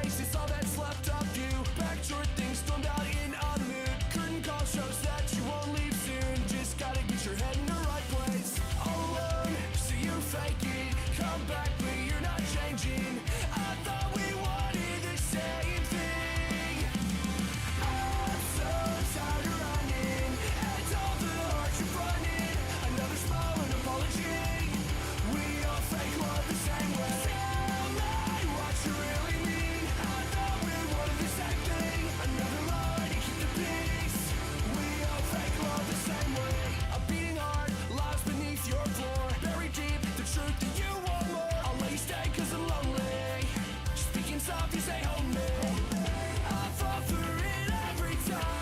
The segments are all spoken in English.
face, it's all that's left of you. Backdoor things stormed out in a mood. Curtain call shows that you won't leave soon. Just gotta get your head in the right place. All alone, so you fake it. Come back, but you're not changing. I thought we wanted the same thing. I'm so tired of running, and all the hearts you're running. Another smile and apology. We all fake love the same way. Tell me what you really mean. I thought we wanted the same thing. Another lie to keep the peace. We all fake love the same way. A beating heart lies beneath your floor. Buried deep, the truth that you want more. I'll let you stay cause I'm lonely. Speaking soft, you say hold me. I fall for it every time.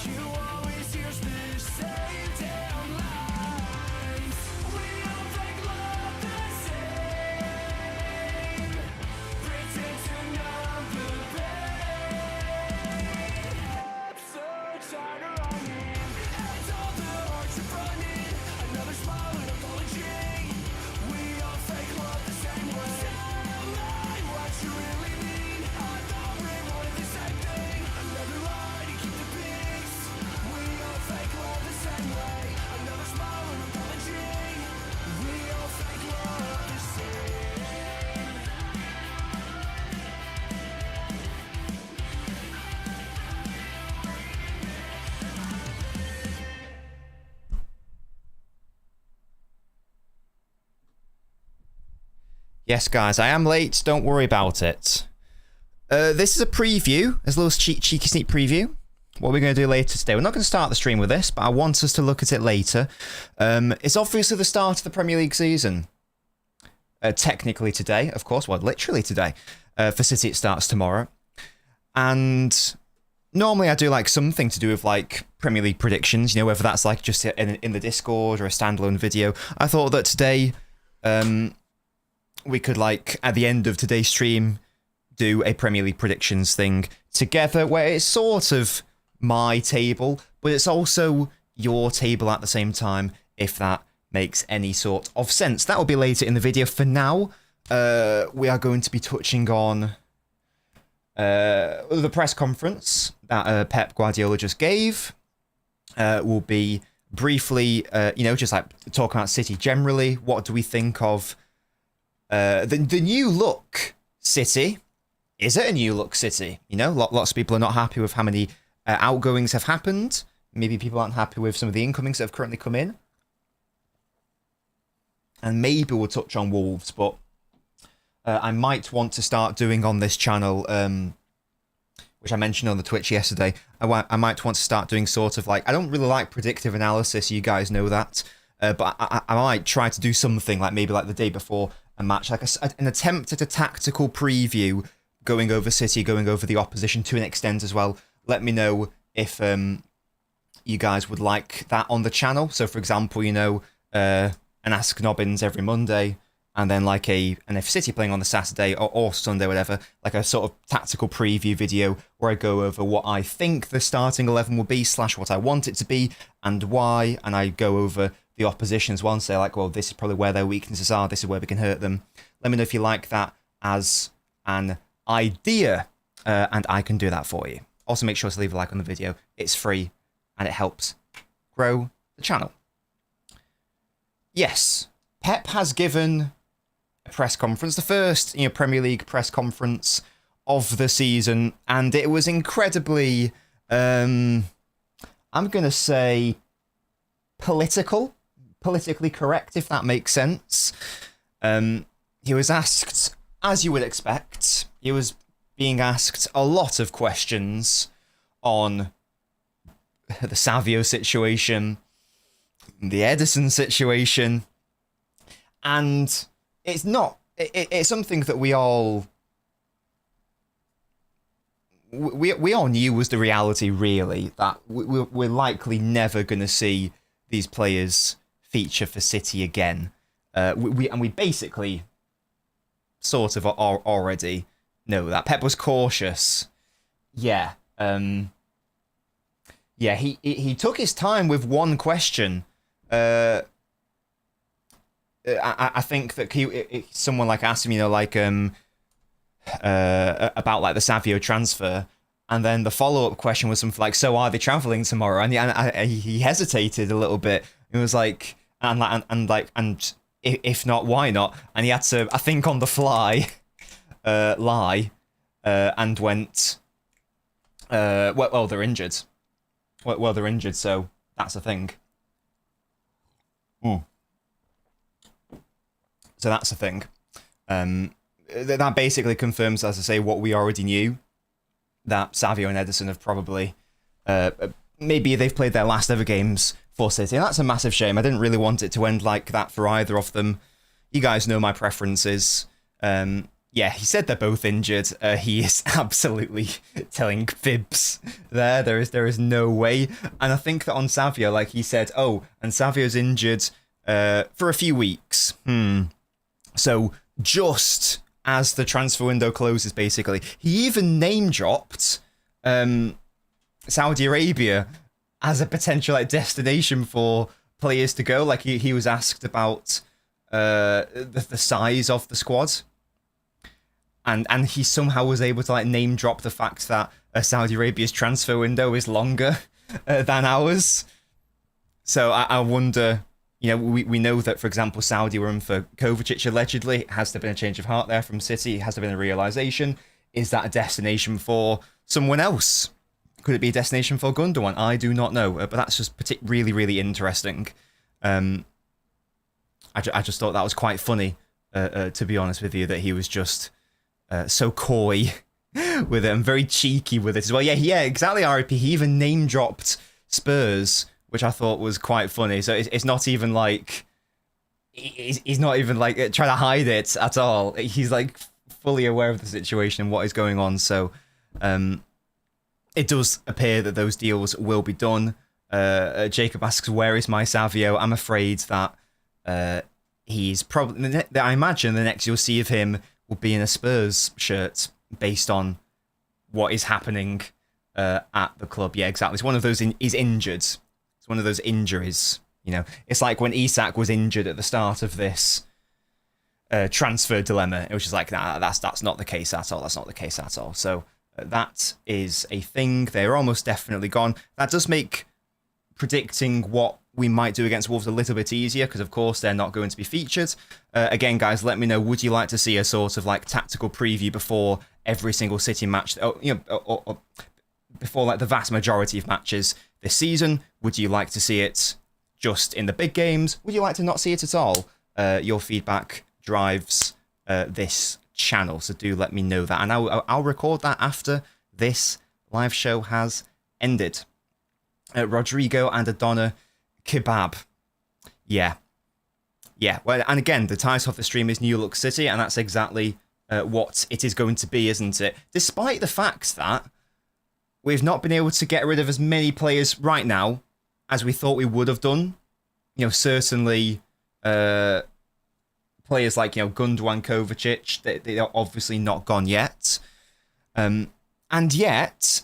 You always hear the same damn lies. We all fake love the same. Pretend to numb the pain. I'm so tired of running, and all the hearts you're running. Another smile and apology. We all fake love the same way. Tell me what you really mean. I thought we wanted the same thing. Another lie to keep the peace. We all fake love the same way. Another smile and apology. We all fake love the same. Yes, guys, I am late. Don't worry about it. This is a preview. It's a little cheeky sneak preview. What we're going to do later today. We're not going to start the stream with this, but I want us to look at it later. It's obviously the start of the Premier League season. Technically today, of course. Well, literally today. For City, it starts tomorrow. And normally I do like something to do with like Premier League predictions, you know, whether that's like just in the Discord or a standalone video. I thought that today we could like at the end of today's stream do a Premier League predictions thing together where it's sort of my table, but it's also your table at the same time, if that makes any sort of sense. That will be later in the video. For now, we are going to be touching on the press conference that Pep Guardiola just gave. We'll be briefly, you know, just like talking about City generally. What do we think of the new look City? Is it a new look City? You know, lots of people are not happy with how many outgoings have happened. Maybe people aren't happy with some of the incomings that have currently come in. And maybe we'll touch on Wolves, but I might want to start doing on this channel, which I mentioned on the Twitch yesterday, I might want to start doing sort of like, I don't really like predictive analysis, you guys know that, but I might try to do something like maybe like the day before a match, like an attempt at a tactical preview, going over City, going over the opposition to an extent as well. Let me know if you guys would like that on the channel. So, for example, you know, an Ask Nobbins every Monday, and then like and if City playing on the Saturday or Sunday, whatever, like a sort of tactical preview video where I go over what I think the starting 11 will be / what I want it to be and why, and I go over the opposition as well and say like, well, this is probably where their weaknesses are, this is where we can hurt them. Let me know if you like that as an idea, and I can do that for you. Also, make sure to leave a like on the video. It's free, and it helps grow the channel. Yes, Pep has given a press conference, the first, you know, Premier League press conference of the season, and it was incredibly, I'm going to say, politically correct, if that makes sense. He was asked, as you would expect, he was being asked a lot of questions on the Savio situation, the Edison situation, and it's not, it's something that we all knew was the reality, really, that we're likely never going to see these players feature for City again. We basically sort of already know that. Pep was cautious. Yeah. Yeah, he took his time with one question. I think that someone like asked him, you know, like, about like the Savio transfer, and then the follow-up question was something like, "So are they traveling tomorrow?" And he hesitated a little bit. It was like, and if not, why not? And he had to, I think, on the fly, lie, and went, well, they're injured. Well, they're injured, so that's a thing. So that's a thing. That basically confirms, as I say, what we already knew, that Savio and Ederson have probably, maybe they've played their last ever games for City, and that's a massive shame. I didn't really want it to end like that for either of them. You guys know my preferences. Yeah, he said they're both injured. He is absolutely telling fibs there. There is no way. And I think that on Savio, like he said, oh, and Savio's injured for a few weeks. So just as the transfer window closes, basically, he even name dropped Saudi Arabia as a potential like destination for players to go. Like he was asked about the size of the squad, and he somehow was able to like name drop the fact that Saudi Arabia's transfer window is longer than ours. So I wonder. You know, we know that, for example, Saudi were in for Kovacic allegedly. Has there been a change of heart there from City? Has there been a realisation? Is that a destination for someone else? Could it be a destination for Gundogan? I do not know, but that's just really, really interesting. I just thought that was quite funny, to be honest with you, that he was just so coy with it and very cheeky with it as well. Yeah, exactly, RIP. He even name-dropped Spurs, which I thought was quite funny. So it's not even like he's not even like trying to hide it at all. He's like fully aware of the situation and what is going on. So it does appear that those deals will be done. Jacob asks, "Where is my Savio?" I'm afraid that he's probably. I imagine the next you'll see of him will be in a Spurs shirt, based on what is happening at the club. Yeah, exactly. It's one of those. He's injured. One of those injuries, you know. It's like when Isak was injured at the start of this transfer dilemma. It was just like, nah, that's not the case at all. That's not the case at all. So that is a thing. They're almost definitely gone. That does make predicting what we might do against Wolves a little bit easier, because of course they're not going to be featured. Again, guys, let me know. Would you like to see a sort of like tactical preview before every single City match? Or before like the vast majority of matches this season? Would you like to see it just in the big games? Would you like to not see it at all? Your feedback drives this channel, so do let me know that. And I'll record that after this live show has ended. Rodrigo and Adonna Kebab. Yeah. Well, and again, the title of the stream is New Look City, and that's exactly what it is going to be, isn't it? Despite the fact that we've not been able to get rid of as many players right now as we thought we would have done. You know, certainly players like, you know, Gundogan, Kovacic, they're obviously not gone yet. And yet,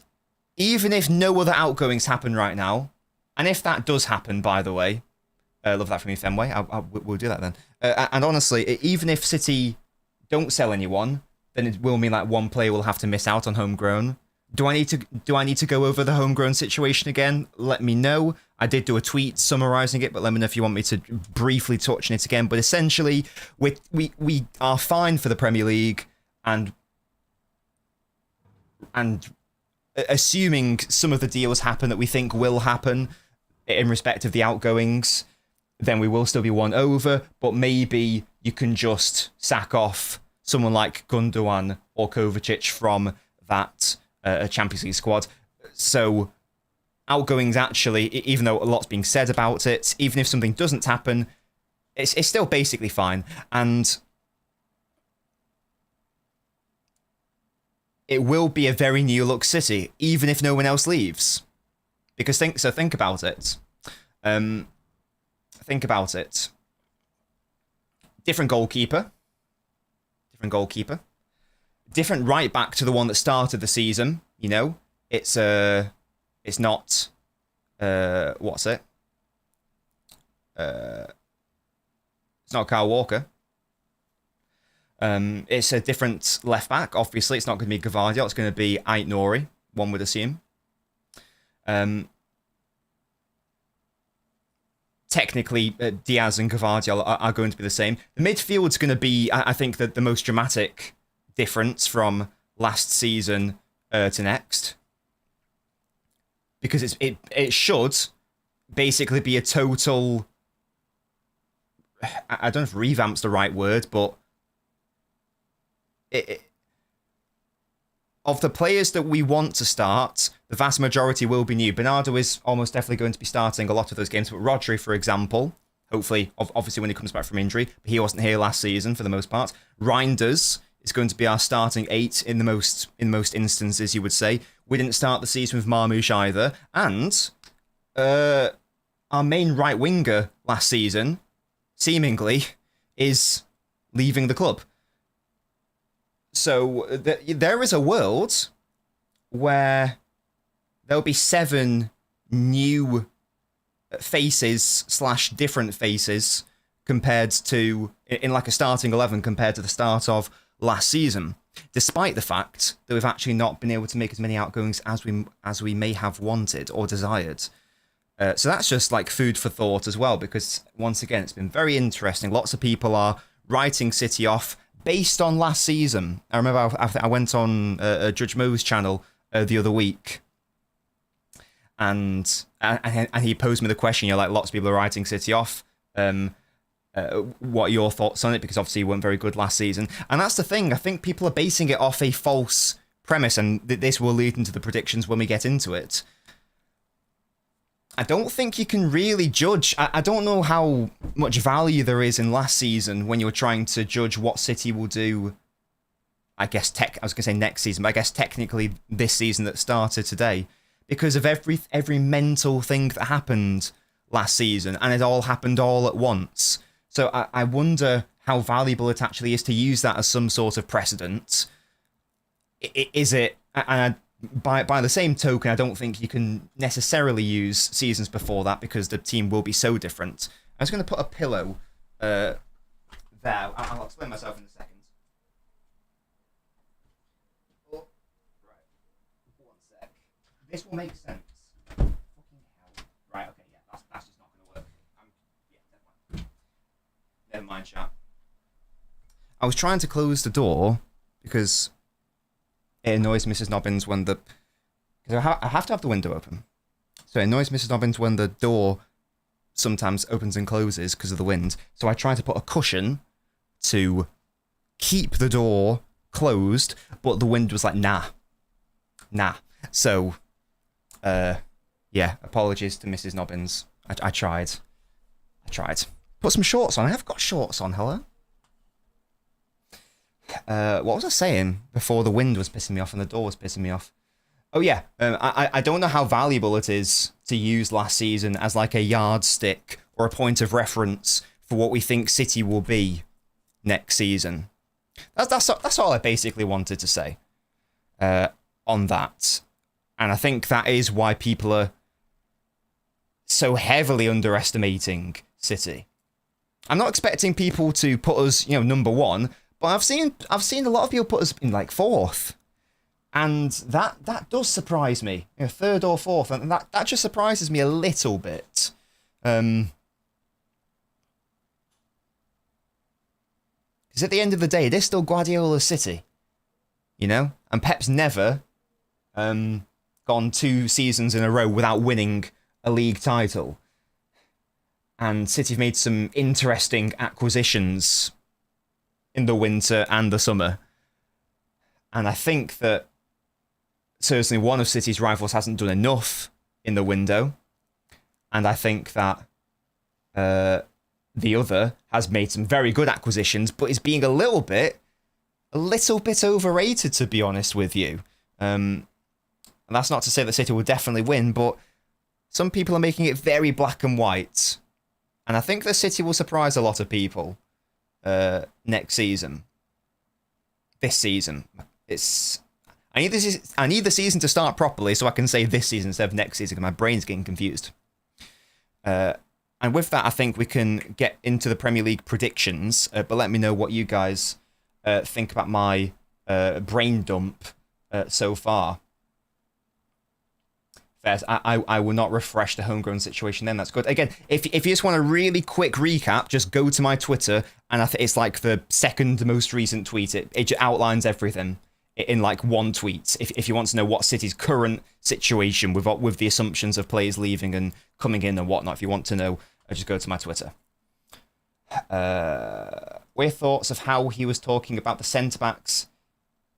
even if no other outgoings happen right now, and if that does happen, by the way, love that from you, Fenway, we'll do that then. And honestly, even if City don't sell anyone, then it will mean like one player will have to miss out on homegrown. Do I need to go over the homegrown situation again? Let me know. I did do a tweet summarising it, but let me know if you want me to briefly touch on it again. But essentially, we are fine for the Premier League, and assuming some of the deals happen that we think will happen in respect of the outgoings, then we will still be one over. But maybe you can just sack off someone like Gundogan or Kovacic from that Champions League squad. So outgoings, actually, even though a lot's being said about it, even if something doesn't happen, it's still basically fine. And it will be a very new look City, even if no one else leaves. Because think about it. Think about it. Different goalkeeper. Different right back to the one that started the season. You know, it's not what's it? It's not Kyle Walker. It's a different left back. Obviously, it's not going to be Gvardiol. It's going to be Ait Nouri, one would assume. Technically, Diaz and Gvardiol are going to be the same. The midfield's going to be, I think, the most dramatic difference from last season to next. Because it should basically be a total... I don't know if revamp's the right word, but... Of the players that we want to start, the vast majority will be new. Bernardo is almost definitely going to be starting a lot of those games, but Rodri, for example, hopefully, obviously when he comes back from injury, but he wasn't here last season for the most part. Reinders is going to be our starting 8 in most instances, you would say. We didn't start the season with Marmoush either, and our main right winger last season, seemingly, is leaving the club. So there is a world where there'll be 7 new faces / different faces compared to, in like a starting 11 compared to the start of last season, despite the fact that we've actually not been able to make as many outgoings as we may have wanted or desired. So that's just like food for thought as well, because once again, it's been very interesting. Lots of people are writing City off based on last season. I remember I went on Judge Mo's channel the other week, and he posed me the question, like lots of people are writing City off. What are your thoughts on it? Because obviously you weren't very good last season. And that's the thing. I think people are basing it off a false premise, and this will lead into the predictions when we get into it. I don't think you can really judge. I don't know how much value there is in last season when you're trying to judge what City will do. I guess I was going to say next season, but I guess technically this season that started today, because of every mental thing that happened last season, and it all happened all at once. So I wonder how valuable it actually is to use that as some sort of precedent. Is it? And by the same token, I don't think you can necessarily use seasons before that because the team will be so different. I was going to put a pillow there. I'll explain myself in a second. Oh, right. One sec. This will make sense. Fucking hell. Right, okay, yeah, that's just not going to work. Yeah, never mind, chat. I was trying to close the door because it annoys Mrs. Nobbins when the... Because I have to have the window open. So it annoys Mrs. Nobbins when the door sometimes opens and closes because of the wind. So I tried to put a cushion to keep the door closed, but the wind was like, nah. So, yeah, apologies to Mrs. Nobbins. I tried. Put some shorts on. I have got shorts on, hello? What was I saying before the wind was pissing me off and the door was pissing me off? Oh yeah, I don't know how valuable it is to use last season as like a yardstick or a point of reference for what we think City will be next season. That's all I basically wanted to say on that. And I think that is why people are so heavily underestimating City. I'm not expecting people to put us, number 1. But I've seen a lot of people put us in like 4th, and that does surprise me. 3rd or 4th, and that just surprises me a little bit. Because at the end of the day, it is still Guardiola's City, and Pep's never gone 2 seasons in a row without winning a league title, and City have made some interesting acquisitions in the winter and the summer. And I think that certainly one of City's rivals hasn't done enough in the window. And I think that the other has made some very good acquisitions, but is being a little bit overrated, to be honest with you. And that's not to say that City will definitely win, but some people are making it very black and white. And I think that City will surprise a lot of people next season. This season. I need the season to start properly so I can say this season instead of next season because my brain's getting confused. And with that, I think we can get into the Premier League predictions. But let me know what you guys think about my brain dump so far. I will not refresh the homegrown situation then. That's good. Again, if you just want a really quick recap, just go to my Twitter, and it's like the second most recent tweet. It outlines everything in like one tweet. If you want to know what City's current situation with the assumptions of players leaving and coming in and whatnot, if you want to know, just go to my Twitter. What are your thoughts of how he was talking about the centre-backs,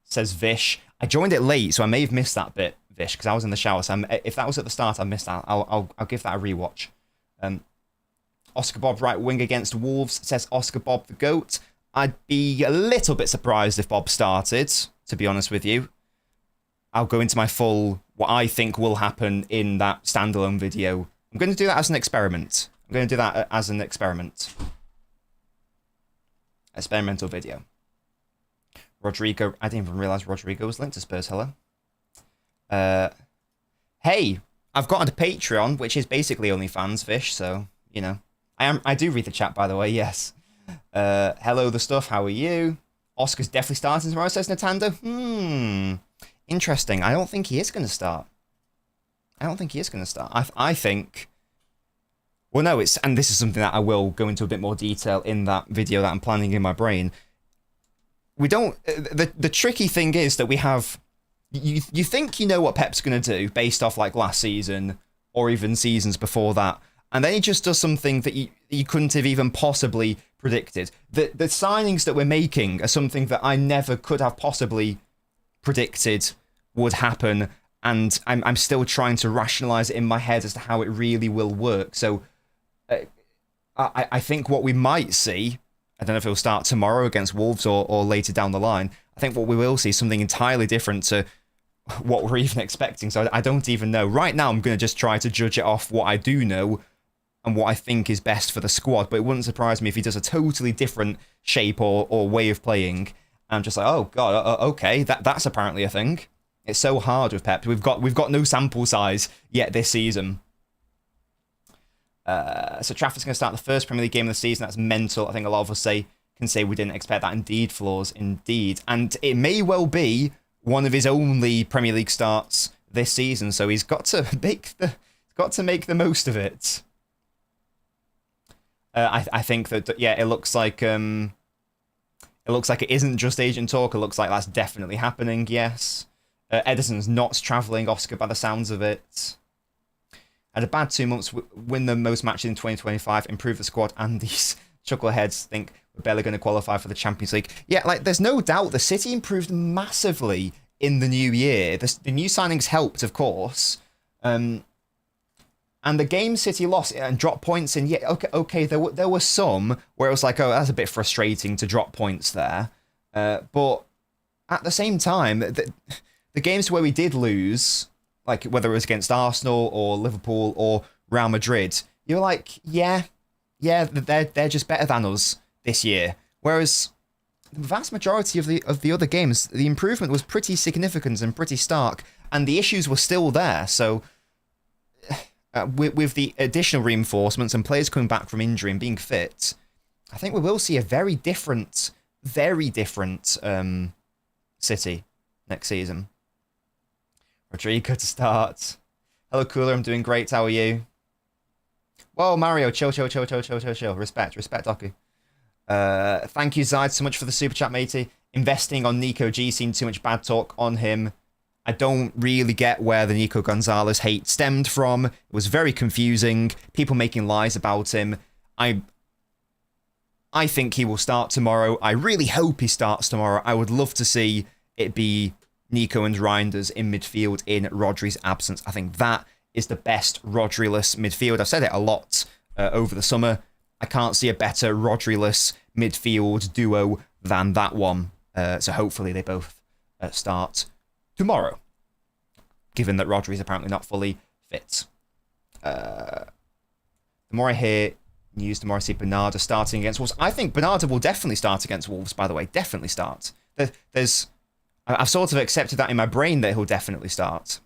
says Vish. I joined it late, so I may have missed that bit, Vish, because I was in the shower. So if that was at the start, I missed that. I'll give that a rewatch. Oscar Bob right wing against Wolves, says Oscar Bob the GOAT. I'd be a little bit surprised if Bob started, to be honest with you. I'll go into my full, what I think will happen in that standalone video. I'm going to do that as an experiment. I'm going to do that as an experiment. Experimental video. Rodrigo, I didn't even realise Rodrigo was linked to Spurs. Hello. Hey, I've got a Patreon, which is basically OnlyFans Fish, so, you know. I do read the chat, by the way, yes. Hello, the stuff, how are you? Oscar's definitely starting tomorrow, says Nintendo. Interesting. I don't think he is going to start. I think... Well, no, and this is something that I will go into a bit more detail in that video that I'm planning in my brain. We don't... The tricky thing is that we have... You think you know what Pep's going to do based off, like, last season or even seasons before that, and then he just does something that you couldn't have even possibly predicted. The signings that we're making are something that I never could have possibly predicted would happen, and I'm still trying to rationalize it in my head as to how it really will work. So I think what we might see, I don't know if it'll start tomorrow against Wolves or later down the line, I think what we will see is something entirely different to what we're even expecting. So I don't even know. Right now, I'm going to just try to judge it off what I do know and what I think is best for the squad. But it wouldn't surprise me if he does a totally different shape or way of playing. I'm just like, oh, God, okay, that's apparently a thing. It's so hard with Pep. We've got no sample size yet this season. So Trafford's going to start the first Premier League game of the season. That's mental. I think a lot of us can say we didn't expect that. Indeed, Flaws, indeed. And it may well be one of his only Premier League starts this season. So he's got to make the most of it. I think that yeah, it looks like it isn't just agent talk. It looks like that's definitely happening. Yes. Ederson's not travelling, Oscar, by the sounds of it. Had a bad 2 months, win the most matches in 2025, improve the squad, and these chuckleheads think we're barely going to qualify for the Champions League. Yeah, like, there's no doubt the City improved massively in the new year. The new signings helped, of course. And the game City lost and dropped points in, yeah, okay, there were some where it was like, oh, that's a bit frustrating to drop points there. But at the same time, the games where we did lose, like whether it was against Arsenal or Liverpool or Real Madrid, you're like, yeah, they're just better than us this year. Whereas the vast majority of the other games, the improvement was pretty significant and pretty stark, and the issues were still there. So with the additional reinforcements and players coming back from injury and being fit, I think we will see a very different City next season. Rodrigo to start. Hello, Cooler. I'm doing great. How are you? Whoa, Mario. Chill. Respect, Doku. Thank you, Zide, so much for the super chat, matey. Investing on Nico G, seen too much bad talk on him. I don't really get where the Nico Gonzalez hate stemmed from. It was very confusing. People making lies about him. I think he will start tomorrow. I really hope he starts tomorrow. I would love to see it be Nico and Reinders in midfield in Rodri's absence. I think that is the best Rodri-less midfield. I've said it a lot over the summer. I can't see a better Rodri-less midfield duo than that one. So hopefully they both start tomorrow, given that Rodri is apparently not fully fit. The more I hear news, the more I see Bernardo starting against Wolves. I think Bernardo will definitely start against Wolves, by the way. Definitely start. I've sort of accepted that in my brain that he'll definitely start.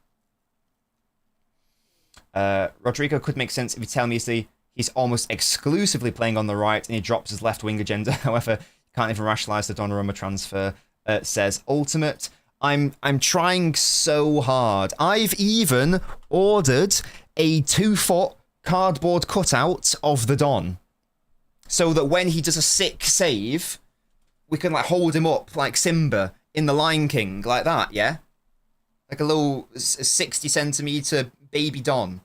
Rodrigo could make sense if you tell me he's almost exclusively playing on the right and he drops his left wing agenda. However, you Can't even rationalise the Donnarumma transfer. Says Ultimate. I'm trying so hard. I've even ordered a 2-foot cardboard cutout of the Don, so that when he does a sick save, we can like hold him up like Simba in The Lion King, like that. Yeah, like a little 60-centimeter baby Don.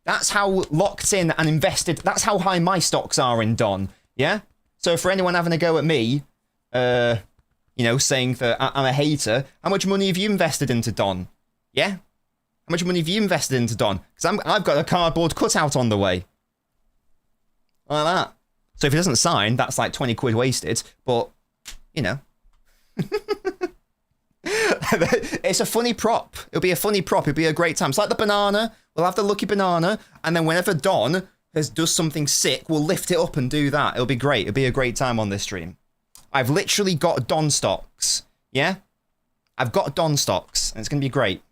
That's how locked in and invested. That's how high my stocks are in Don. Yeah. So for anyone having a go at me, you know, saying that I'm a hater, how much money have you invested into Don? Yeah? How much money have you invested into Don? Because I've got a cardboard cutout on the way. Like that. So if he doesn't sign, that's like 20 quid wasted. But, you know. It's a funny prop. It'll be a funny prop. It'll be a great time. It's like the banana. We'll have the lucky banana. And then whenever Don does something sick, we'll lift it up and do that. It'll be great. It'll be a great time on this stream. I've literally got Don stocks. Yeah? I've got Don stocks. And it's going to be great.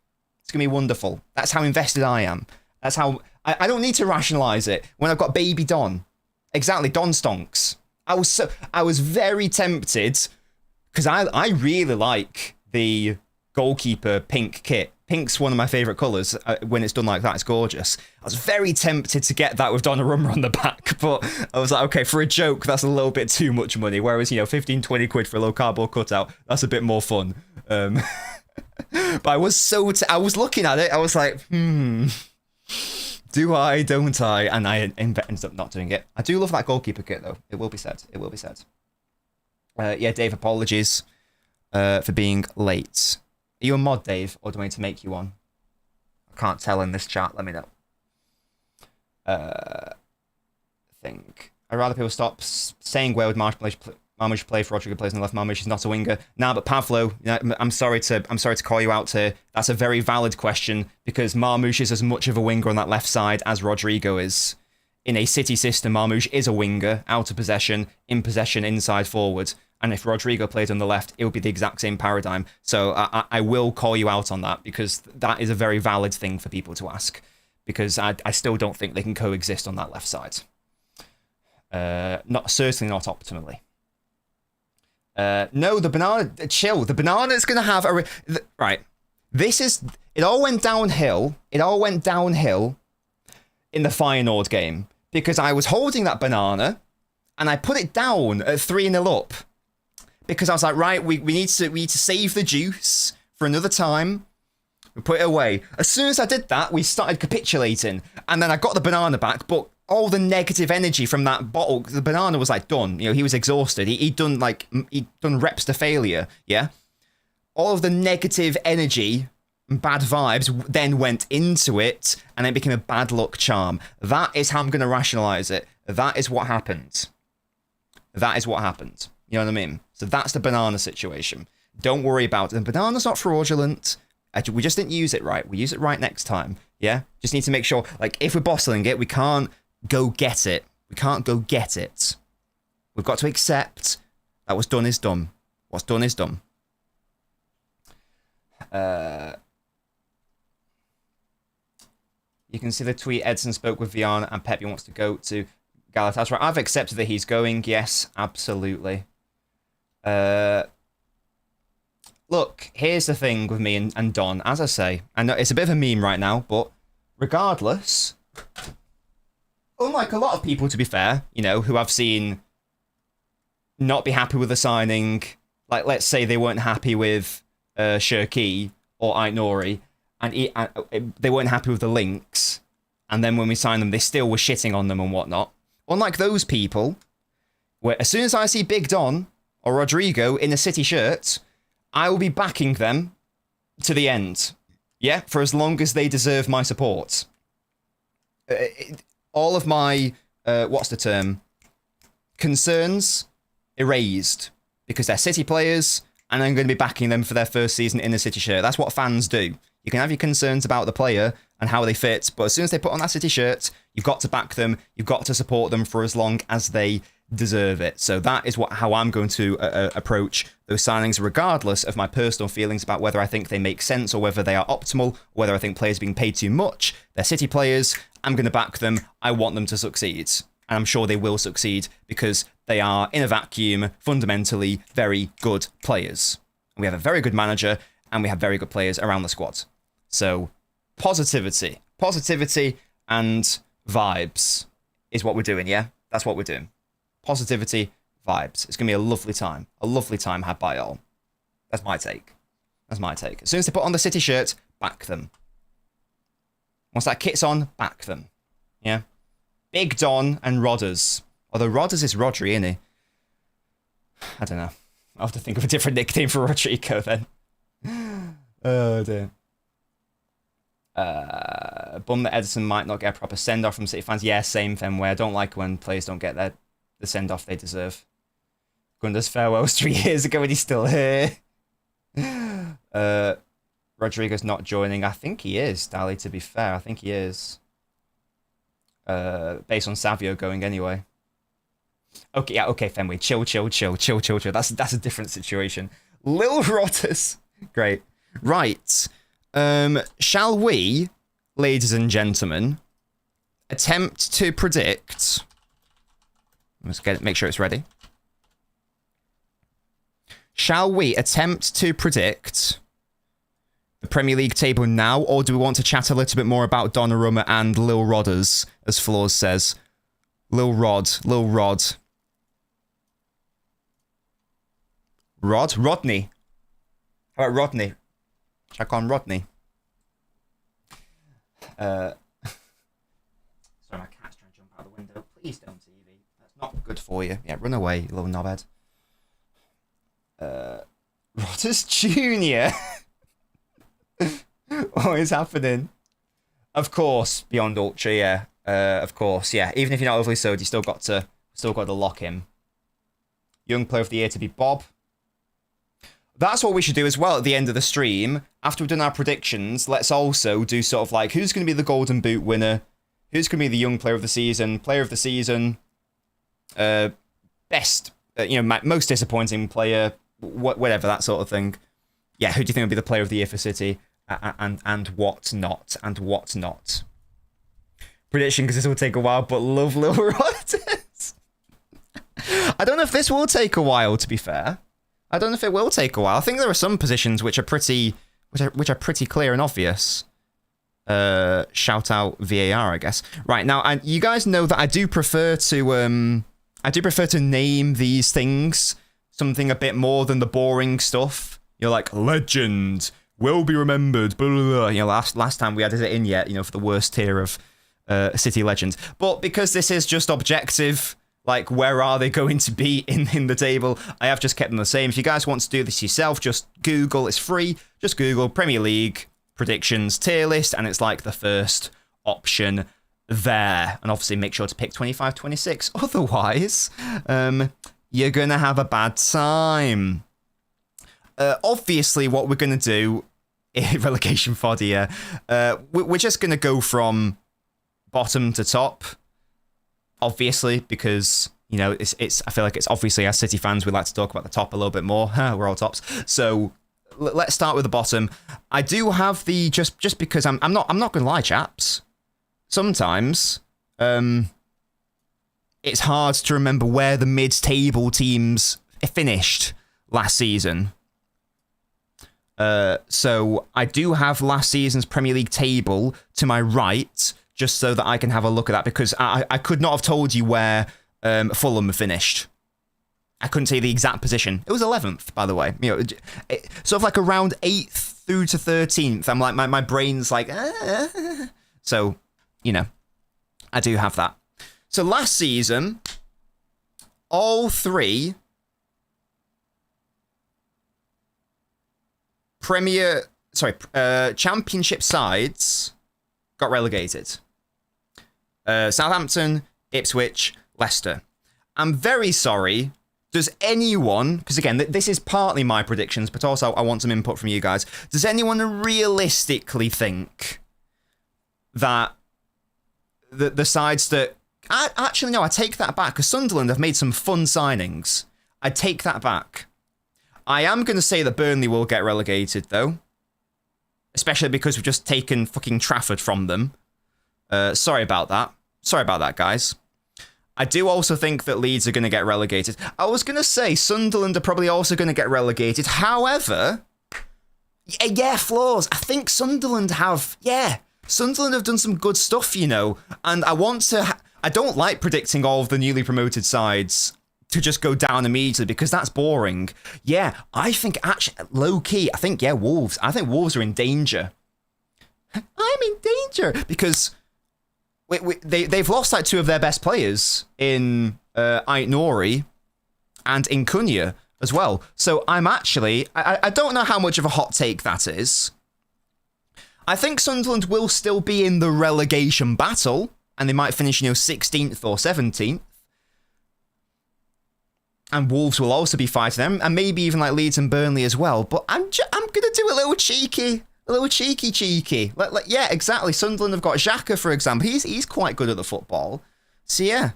It's going to be wonderful. That's how invested I am. That's how... I don't need to rationalise it when I've got baby Don. Exactly, Don stonks. I was very tempted, because I really like the goalkeeper pink kit. Pink's one of my favourite colours. When it's done like that, it's gorgeous. I was very tempted to get that with Donnarumma on the back, but I was like, okay, for a joke, that's a little bit too much money. Whereas, you know, 15, 20 quid for a little cardboard cutout, that's a bit more fun. But I was I was looking at it, I was like, do I, don't I? And I ended up not doing it. I do love that goalkeeper kit, though. It will be said. It will be said. Yeah, Dave, apologies for being late. Are you a mod, Dave, or do I need to make you one? I can't tell in this chat. Let me know. Think. I'd rather people stop saying where would Marmoush play if Rodrigo plays on the left. Marmoush is not a winger. Nah, but Pavlo, I'm sorry to call you out here. That's a very valid question, because Marmoush is as much of a winger on that left side as Rodrigo is. In a City system, Marmoush is a winger, out of possession, in possession, inside forward. And if Rodrigo played on the left, it would be the exact same paradigm. So I will call you out on that, because that is a very valid thing for people to ask. Because I still don't think they can coexist on that left side. Certainly not optimally. No, the banana... Chill. The banana is going to have a... Right. This is... It all went downhill. It all went downhill in the Feyenoord game. Because I was holding that banana, and I put it down at 3-0 up. Because I was like, right, we need to save the juice for another time. We put it away. As soon as I did that, we started capitulating. And then I got the banana back, but all the negative energy from that bottle, the banana was like done. You know, he was exhausted. He'd done reps to failure, yeah? All of the negative energy and bad vibes then went into it, and it became a bad luck charm. That is how I'm going to rationalise it. That is what happened. That is what happened. You know what I mean? So that's the banana situation. Don't worry about it. The banana's not fraudulent. We just didn't use it right. We use it right next time. Yeah? Just need to make sure, like, if we're bottling it, we can't go get it. We can't go get it. We've got to accept that what's done is done. What's done is done. You can see the tweet. Edson spoke with Viana and Pep wants to go to Galatasaray. I've accepted that he's going. Yes, absolutely. Look, here's the thing with me and Don. As I say, I know it's a bit of a meme right now, but regardless, unlike a lot of people, to be fair, you know, who I've seen not be happy with the signing, like let's say they weren't happy with Shirky or Aitnori, and they weren't happy with the links, and then when we signed them, they still were shitting on them and whatnot. Unlike those people, where as soon as I see Big Don or Rodrigo in a City shirt, I will be backing them to the end. Yeah, for as long as they deserve my support. All of my, what's the term? Concerns erased. Because they're City players, and I'm going to be backing them for their first season in a City shirt. That's what fans do. You can have your concerns about the player and how they fit, but as soon as they put on that City shirt, you've got to back them, you've got to support them for as long as they deserve it. So that is how I'm going to approach those signings, regardless of my personal feelings about whether I think they make sense or whether they are optimal, or whether I think players are being paid too much. They're City players. I'm going to back them. I want them to succeed. And I'm sure they will succeed because they are, in a vacuum, fundamentally very good players. We have a very good manager, and we have very good players around the squad. So, positivity. Positivity and vibes is what we're doing, yeah? That's what we're doing. Positivity, vibes. It's going to be a lovely time. A lovely time had by all. That's my take. That's my take. As soon as they put on the City shirt, back them. Once that kit's on, back them. Yeah? Big Don and Rodders. Although Rodders is Rodri, isn't he? I don't know. I'll have to think of a different nickname for Rodrigo then. Oh dear. Bum that Edison might not get a proper send-off from City fans. Yeah, same thing where I don't like when players don't get the send-off they deserve. Gunder's farewells 3 years ago and he's still here. Rodrigo's not joining. I think he is, Dali, to be fair. I think he is. Based on Savio going anyway. Okay, yeah, okay, Fenway. Chill. That's a different situation. Lil Rotters. Great. Right. Shall we, ladies and gentlemen, attempt to predict... Let's make sure it's ready. Shall we attempt to predict the Premier League table now, or do we want to chat a little bit more about Donnarumma and Lil Rodders, as Floors says? Lil Rod. Rodney. How about Rodney? Check on Rodney. Sorry, my cat's trying to jump out the window. Please don't, TV. That's not good for you. Yeah, run away, you little knobhead. Rotters Jr. What is happening? Of course, Beyond Ultra, yeah. Of course, yeah. Even if you're not overly sold, you still got to lock him. Young Player of the Year to be Bob. That's what we should do as well at the end of the stream. After we've done our predictions, let's also do sort of like who's going to be the Golden Boot winner, who's going to be the Young Player of the Season, best, most disappointing player, whatever, that sort of thing. Yeah, who do you think will be the Player of the Year for City, and what not. Prediction, because this will take a while, but love Lil Rotters. I don't know if this will take a while, to be fair. I don't know if it will take a while. I think there are some positions which are pretty clear and obvious. Shout out VAR, I guess. Right, now, you guys know that I do prefer to name these things something a bit more than the boring stuff. You're like, legend, will be remembered, blah, blah, blah. Last time we added it in yet, for the worst tier of City legends. But because this is just objective, like, where are they going to be in the table? I have just kept them the same. If you guys want to do this yourself, just Google. It's free. Just Google Premier League predictions tier list, and it's like the first option there. And obviously make sure to pick 25-26. Otherwise, you're going to have a bad time. Obviously, what we're going to do... relegation fodder, yeah. We're just going to go from bottom to top. Obviously, because, it's. I feel like it's obviously, as City fans, we like to talk about the top a little bit more. We're all tops. So let's start with the bottom. I do have the just because I'm not gonna lie, chaps. Sometimes it's hard to remember where the mid-table teams finished last season. So I do have last season's Premier League table to my right, just so that I can have a look at that, because I could not have told you where Fulham finished. I couldn't say the exact position. It was 11th, by the way. Sort of like around 8th through to 13th. I'm like, my brain's like, So, I do have that. So last season, all three Championship sides got relegated. Southampton, Ipswich, Leicester. I'm very sorry. Does anyone, because again, this is partly my predictions, but also I want some input from you guys. Does anyone realistically think that the sides that... Actually, no, I take that back, because Sunderland have made some fun signings. I take that back. I am going to say that Burnley will get relegated, though. Especially because we've just taken fucking Trafford from them. Sorry about that. Sorry about that, guys. I do also think that Leeds are going to get relegated. I was going to say Sunderland are probably also going to get relegated. However, yeah, flaws. I think Sunderland have done some good stuff, you know. And I don't like predicting all of the newly promoted sides to just go down immediately because that's boring. Yeah, I think actually, low key, Wolves. I think Wolves are in danger. I'm in danger because they've lost like two of their best players in Ait Nouri and in Cunha as well. So I'm actually, I don't know how much of a hot take that is. I think Sunderland will still be in the relegation battle and they might finish, 16th or 17th. And Wolves will also be fighting them, and maybe even like Leeds and Burnley as well. But I'm gonna do a little cheeky. Yeah, exactly. Sunderland have got Xhaka, for example. He's quite good at the football. So yeah,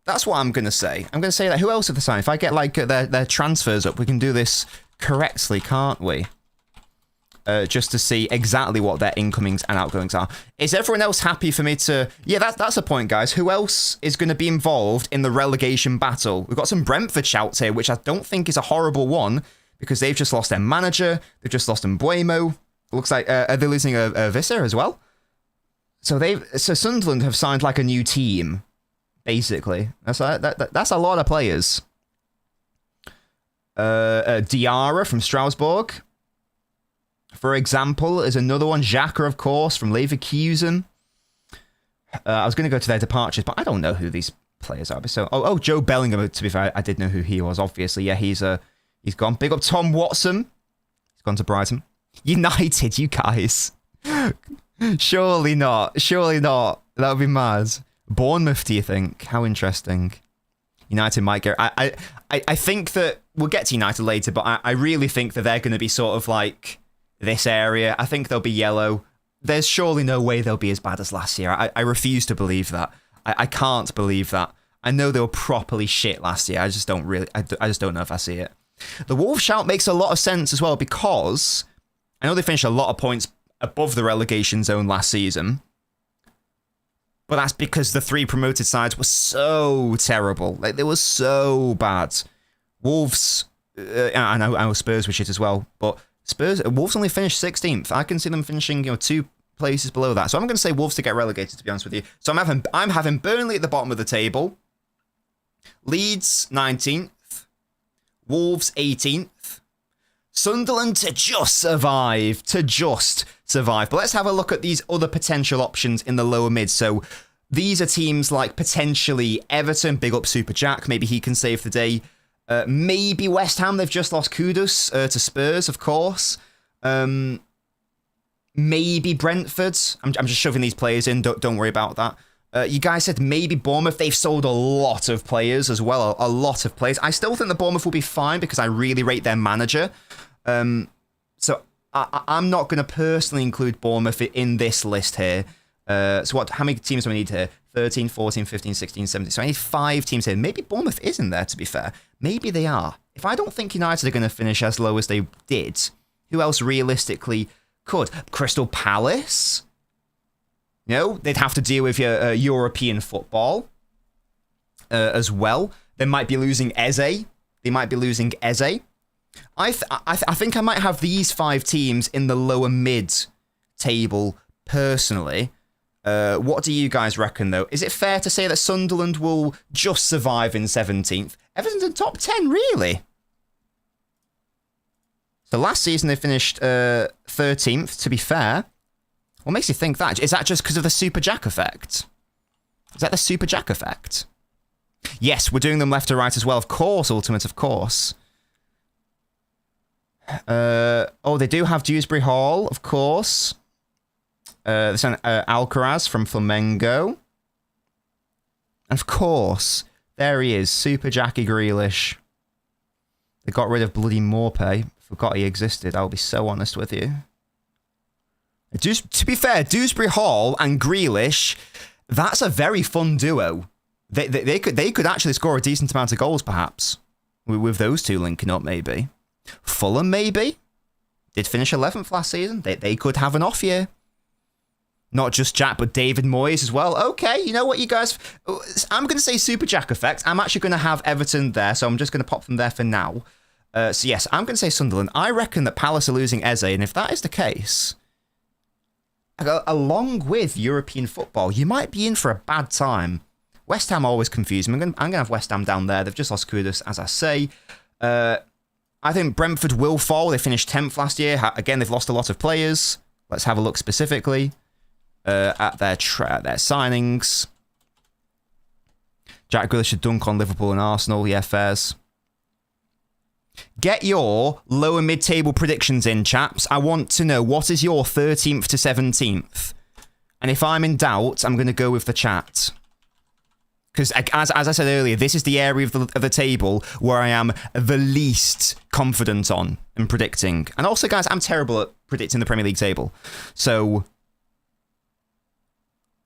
that's what I'm gonna say. I'm gonna say that. Who else at the time? If I get like their transfers up, we can do this correctly, can't we? Just to see exactly what their incomings and outgoings are. Is everyone else happy for me to... Yeah, that's a point, guys. Who else is going to be involved in the relegation battle? We've got some Brentford shouts here, which I don't think is a horrible one, because they've just lost their manager. They've just lost Mbuemo. Looks like they're losing a Visser as well. So Sunderland have signed like a new team, basically. That's a lot of players. Diarra from Strasbourg, for example, is another one. Xhaka, of course, from Leverkusen. I was going to go to their departures, but I don't know who these players are. So, Joe Bellingham, to be fair, I did know who he was, obviously. Yeah, he's gone. Big up Tom Watson. He's gone to Brighton. United, you guys. Surely not. That would be mad. Bournemouth, do you think? How interesting. United might go... I think that... We'll get to United later, but I really think that they're going to be sort of like... this area. I think they'll be yellow. There's surely no way they'll be as bad as last year. I refuse to believe that. I can't believe that. I know they were properly shit last year. I just don't know if I see it. The Wolves shout makes a lot of sense as well because I know they finished a lot of points above the relegation zone last season. But that's because the three promoted sides were so terrible. Like, they were so bad. Wolves, I know Spurs were shit as well, but Wolves only finished 16th. I can see them finishing, 2 places below that. So I'm going to say Wolves to get relegated, to be honest with you. So I'm having Burnley at the bottom of the table, Leeds 19th, Wolves 18th, Sunderland to just survive. But let's have a look at these other potential options in the lower mid. So these are teams like potentially Everton, big up Super Jack, maybe he can save the day. Maybe West Ham, they've just lost Kudus to Spurs, of course. Maybe Brentford. I'm just shoving these players in, don't worry about that. You guys said maybe Bournemouth. They've sold a lot of players as well, a lot of players. I still think the Bournemouth will be fine because I really rate their manager. So I'm not going to personally include Bournemouth in this list here. So how many teams do I need here? 13, 14, 15, 16, 17. So I need 5 teams here. Maybe Bournemouth isn't there, to be fair. Maybe they are. If I don't think United are going to finish as low as they did, who else realistically could? Crystal Palace? They'd have to deal with your European football as well. They might be losing Eze. I think I might have these 5 teams in the lower mid table personally. What do you guys reckon, though? Is it fair to say that Sunderland will just survive in 17th? Everton's in top 10, really? So last season they finished 13th, to be fair. What makes you think that? Is that just because of the Super Jack effect? Is that the Super Jack effect? Yes, we're doing them left to right as well. Of course, Ultimate, of course. They do have Dewsbury Hall, of course. There's Alcaraz from Flamengo. And of course, there he is, Super Jackie Grealish. They got rid of bloody Morpay. Forgot he existed, I'll be so honest with you. To be fair, Dewsbury Hall and Grealish, that's a very fun duo. They could actually score a decent amount of goals, perhaps. With those two linking up, maybe. Fulham, maybe? Did finish 11th last season. They could have an off year. Not just Jack, but David Moyes as well. Okay, you know what, you guys? I'm going to say Super Jack effect. I'm actually going to have Everton there, so I'm just going to pop them there for now. So yes, I'm going to say Sunderland. I reckon that Palace are losing Eze, and if that is the case, along with European football, you might be in for a bad time. West Ham always confuse me. I'm going to have West Ham down there. They've just lost Kudus, as I say. I think Brentford will fall. They finished 10th last year. Again, they've lost a lot of players. Let's have a look specifically at their signings. Jack Grealish should dunk on Liverpool and Arsenal. Yeah, fairs. Get your lower mid-table predictions in, chaps. I want to know, what is your 13th to 17th? And if I'm in doubt, I'm going to go with the chat. Because, as I said earlier, this is the area of the table where I am the least confident on in predicting. And also, guys, I'm terrible at predicting the Premier League table. So,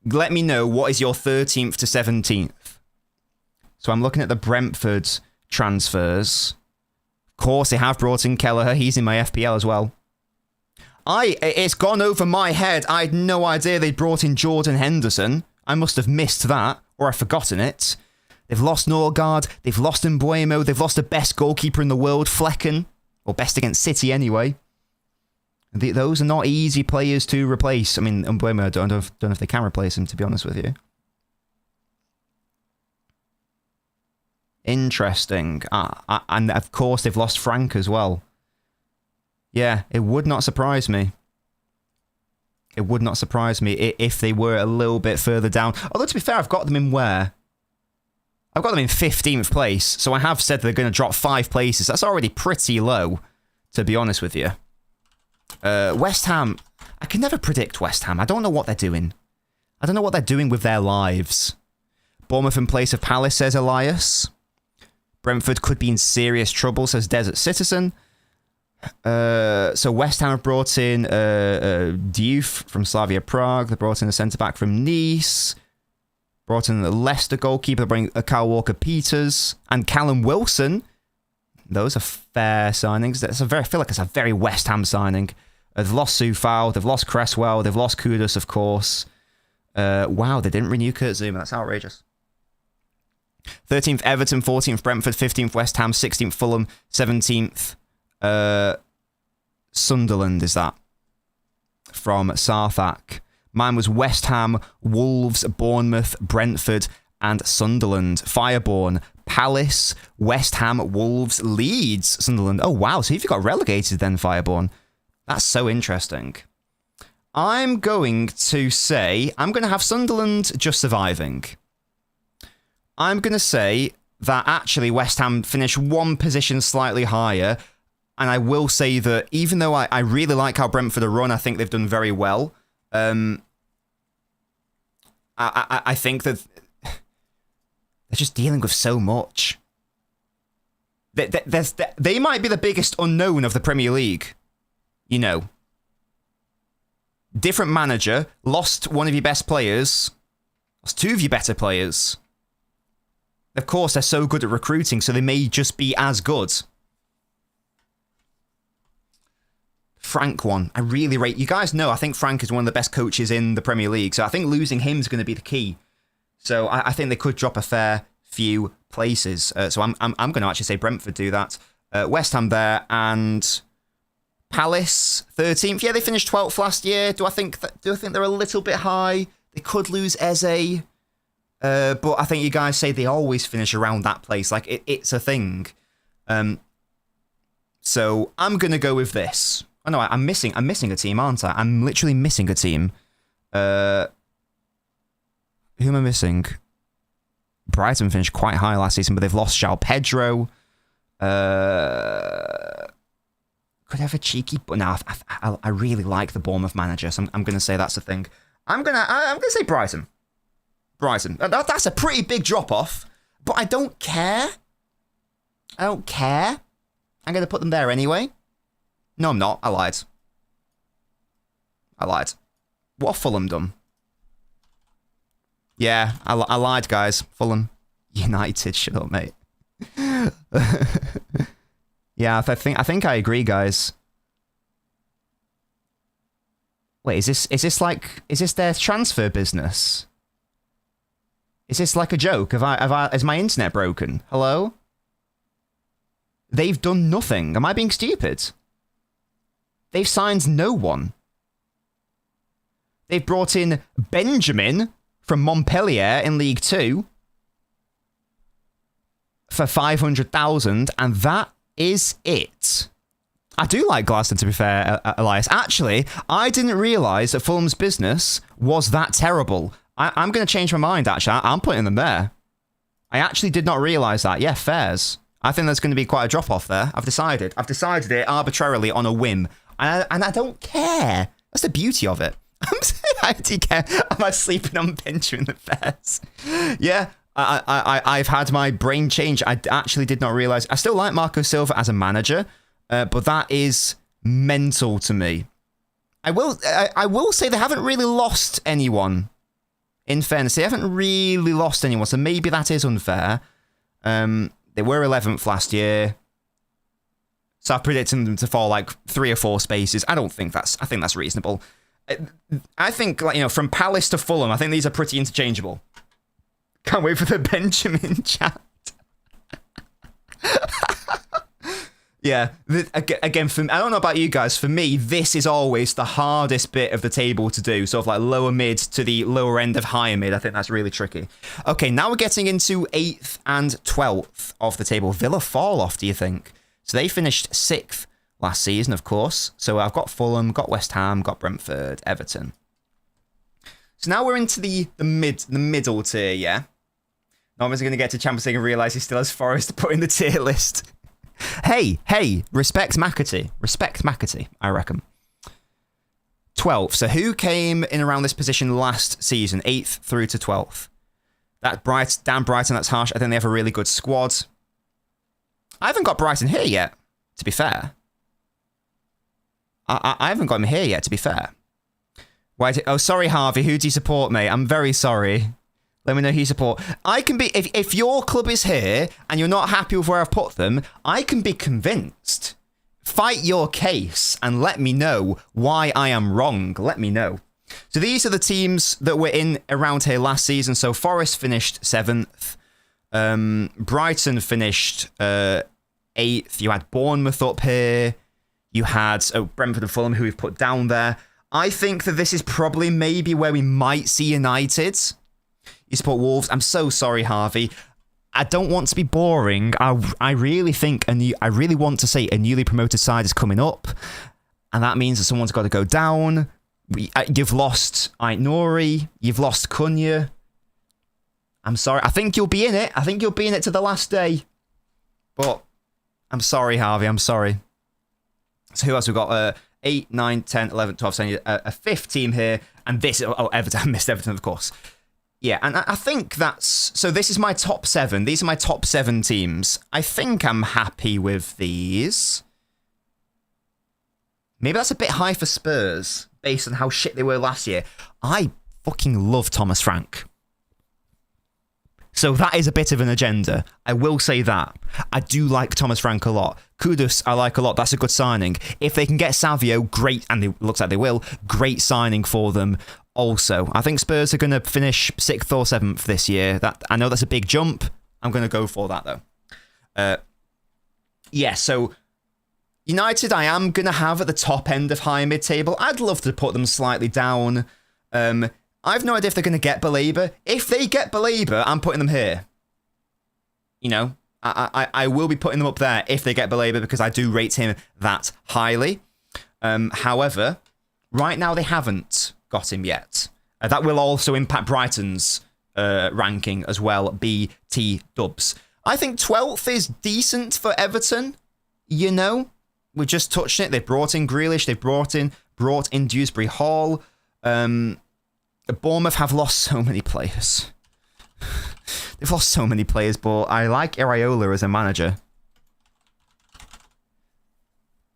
let me know, what is your 13th to 17th? So, I'm looking at the Brentford transfers. Of course, they have brought in Kelleher. He's in my FPL as well. It's gone over my head. I had no idea they'd brought in Jordan Henderson. I must have missed that, or I've forgotten it. They've lost Norgard, they've lost Mbuemo, they've lost the best goalkeeper in the world, Flecken, or best against City anyway. Those are not easy players to replace. I mean, Mbuemo, I don't know if they can replace him, to be honest with you. Interesting. And of course, they've lost Frank as well. Yeah, it would not surprise me. It would not surprise me if they were a little bit further down. Although, to be fair, I've got them in where? I've got them in 15th place. So I have said they're going to drop 5 places. That's already pretty low, to be honest with you. West Ham. I can never predict West Ham. I don't know what they're doing. I don't know what they're doing with their lives. Bournemouth in place of Palace, says Elias. Brentford could be in serious trouble, says Desert Citizen. So West Ham have brought in Diouf from Slavia Prague. They brought in a centre-back from Nice. Brought in the Leicester goalkeeper. They bring Kyle Walker-Peters and Callum Wilson. Those are fair signings. I feel like it's a very West Ham signing. They've lost Soufal. They've lost Cresswell. They've lost Kudus, of course. Wow, they didn't renew Kurt Zouma. That's outrageous. 13th Everton, 14th Brentford, 15th West Ham, 16th Fulham, 17th Sunderland is that from Sarthak. Mine was West Ham, Wolves, Bournemouth, Brentford, and Sunderland. Fireborn, Palace, West Ham, Wolves, Leeds, Sunderland. Oh wow, so you've got relegated then, Fireborn. That's so interesting. I'm going to say, I'm going to have Sunderland just surviving. I'm going to say that actually West Ham finished 1 position slightly higher. And I will say that even though I really like how Brentford are run, I think they've done very well. I think that they're just dealing with so much. They might be the biggest unknown of the Premier League. You know. Different manager, lost one of your best players, lost 2 of your better players. Of course, they're so good at recruiting, so they may just be as good. Frank one. I really rate... You guys know I think Frank is one of the best coaches in the Premier League, so I think losing him is going to be the key. So I think they could drop a fair few places. So I'm going to actually say Brentford do that. West Ham there, and Palace 13th. Yeah, they finished 12th last year. Do I think they're a little bit high? They could lose Eze. But I think you guys say they always finish around that place. Like, it's a thing. So I'm going to go with this. Oh, no, I'm missing a team, aren't I? I'm literally missing a team. Who am I missing? Brighton finished quite high last season, but they've lost João Pedro. Could have a cheeky... But no, I really like the Bournemouth manager, so I'm going to say that's the thing. I'm going to say Brighton. Brighton. That's a pretty big drop-off, but I don't care. I don't care. I'm going to put them there anyway. No, I'm not. I lied. What have Fulham done? Yeah, I lied, guys. Fulham. United. Shut up, mate. Yeah, I think I agree, guys. Wait, is this their transfer business? Is this like a joke? Is my internet broken? Hello? They've done nothing. Am I being stupid? They've signed no one. They've brought in Benjamin from Montpellier in League 2 for 500,000, and that is it. I do like Gladstone, to be fair, Elias. Actually, I didn't realise that Fulham's business was that terrible. I'm going to change my mind, actually. I'm putting them there. I actually did not realise that. Yeah, fairs. I think there's going to be quite a drop-off there. I've decided it arbitrarily on a whim. And I don't care. That's the beauty of it. I'm saying I do care. Am I sleeping on Benjamin the fairs? Yeah, I've had my brain change. I actually did not realise. I still like Marco Silva as a manager, but that is mental to me. I will say they haven't really lost anyone. In fairness, they haven't really lost anyone, so maybe that is unfair. They were 11th last year, so I'm predicting them to fall like 3 or 4 spaces. I think that's reasonable. I think, like, you know, from Palace to Fulham, I think these are pretty interchangeable. Can't wait for the Benjamin chat. Yeah, again, I don't know about you guys, for me, this is always the hardest bit of the table to do, sort of like lower mid to the lower end of higher mid. I think that's really tricky. Okay, now we're getting into 8th and 12th of the table. Villa fall off, do you think? So they finished 6th last season, of course. So I've got Fulham, got West Ham, got Brentford, Everton. So now we're into the middle tier, yeah? Nobbins going to get to Champions League and realise he still has Forest to put in the tier list. Hey, respect McAtee, I reckon. 12th. So who came in around this position last season? 8th through to 12th. Damn Brighton, that's harsh. I think they have a really good squad. I haven't got Brighton here yet, to be fair. I haven't got him here yet, to be fair. Oh, sorry, Harvey. Who do you support, mate? I'm very sorry. Let me know who you support. I can be... If your club is here and you're not happy with where I've put them, I can be convinced. Fight your case and let me know why I am wrong. Let me know. So these are the teams that were in around here last season. So Forest finished 7th. Brighton finished 8th. You had Bournemouth up here. You had Brentford and Fulham, who we've put down there. I think that this is probably maybe where we might see United. You support Wolves. I'm so sorry, Harvey. I don't want to be boring. I really think, I really want to say a newly promoted side is coming up, and that means that someone's got to go down. You've lost Ait Nouri. You've lost Cunha. I'm sorry. I think you'll be in it. I think you'll be in it to the last day. But I'm sorry, Harvey. I'm sorry. So who else we've got? 8, 9, 10, 11, 12, 13, a 5th team here. And this, Everton. I missed Everton, of course. Yeah, and I think that's... So this is my top 7. These are my top 7 teams. I think I'm happy with these. Maybe that's a bit high for Spurs, based on how shit they were last year. I fucking love Thomas Frank. So that is a bit of an agenda. I will say that. I do like Thomas Frank a lot. Kudus, I like a lot. That's a good signing. If they can get Savio, great, and it looks like they will, great signing for them. Also, I think Spurs are going to finish 6th or 7th this year. I know that's a big jump. I'm going to go for that, though. Yeah, so United I am going to have at the top end of high mid-table. I'd love to put them slightly down. I've no idea if they're going to get Belabor. If they get Belabor, I'm putting them here. You know, I will be putting them up there if they get Belabor because I do rate him that highly. However, right now they haven't got him yet. That will also impact Brighton's ranking as well, BT dubs. I think 12th is decent for Everton, you know. We just touched it. They've brought in Grealish. They've brought in Dewsbury Hall. Bournemouth have lost so many players. They've lost so many players, but I like Iraola as a manager.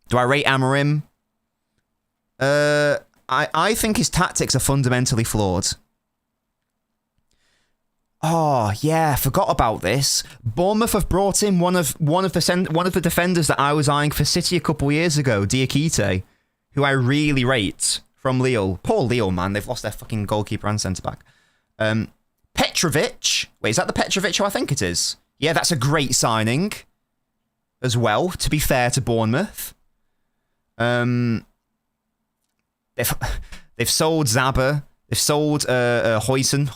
Do I rate Amorim? I think his tactics are fundamentally flawed. Oh yeah, forgot about this. Bournemouth have brought in one of the defenders that I was eyeing for City a couple years ago, Diakite, who I really rate from Lille. Poor Lille, man. They've lost their fucking goalkeeper and centre-back. Petrovic. Wait, is that the Petrovic who I think it is? Yeah, that's a great signing as well, to be fair to Bournemouth. They've sold Zabba. They've sold Hodgson,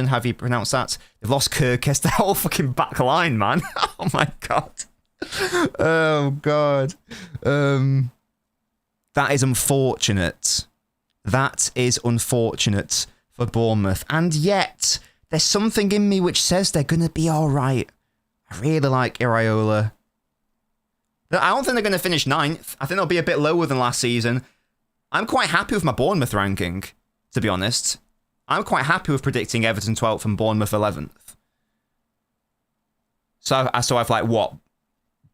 how do you pronounce that? They've lost Kirkes. The whole fucking back line, man. Oh, my God. Oh, God. That is unfortunate. That is unfortunate for Bournemouth. And yet, there's something in me which says they're going to be all right. I really like Iraola. I don't think they're going to finish 9th. I think they'll be a bit lower than last season. I'm quite happy with my Bournemouth ranking, to be honest. I'm quite happy with predicting Everton 12th and Bournemouth 11th. So I've like, what?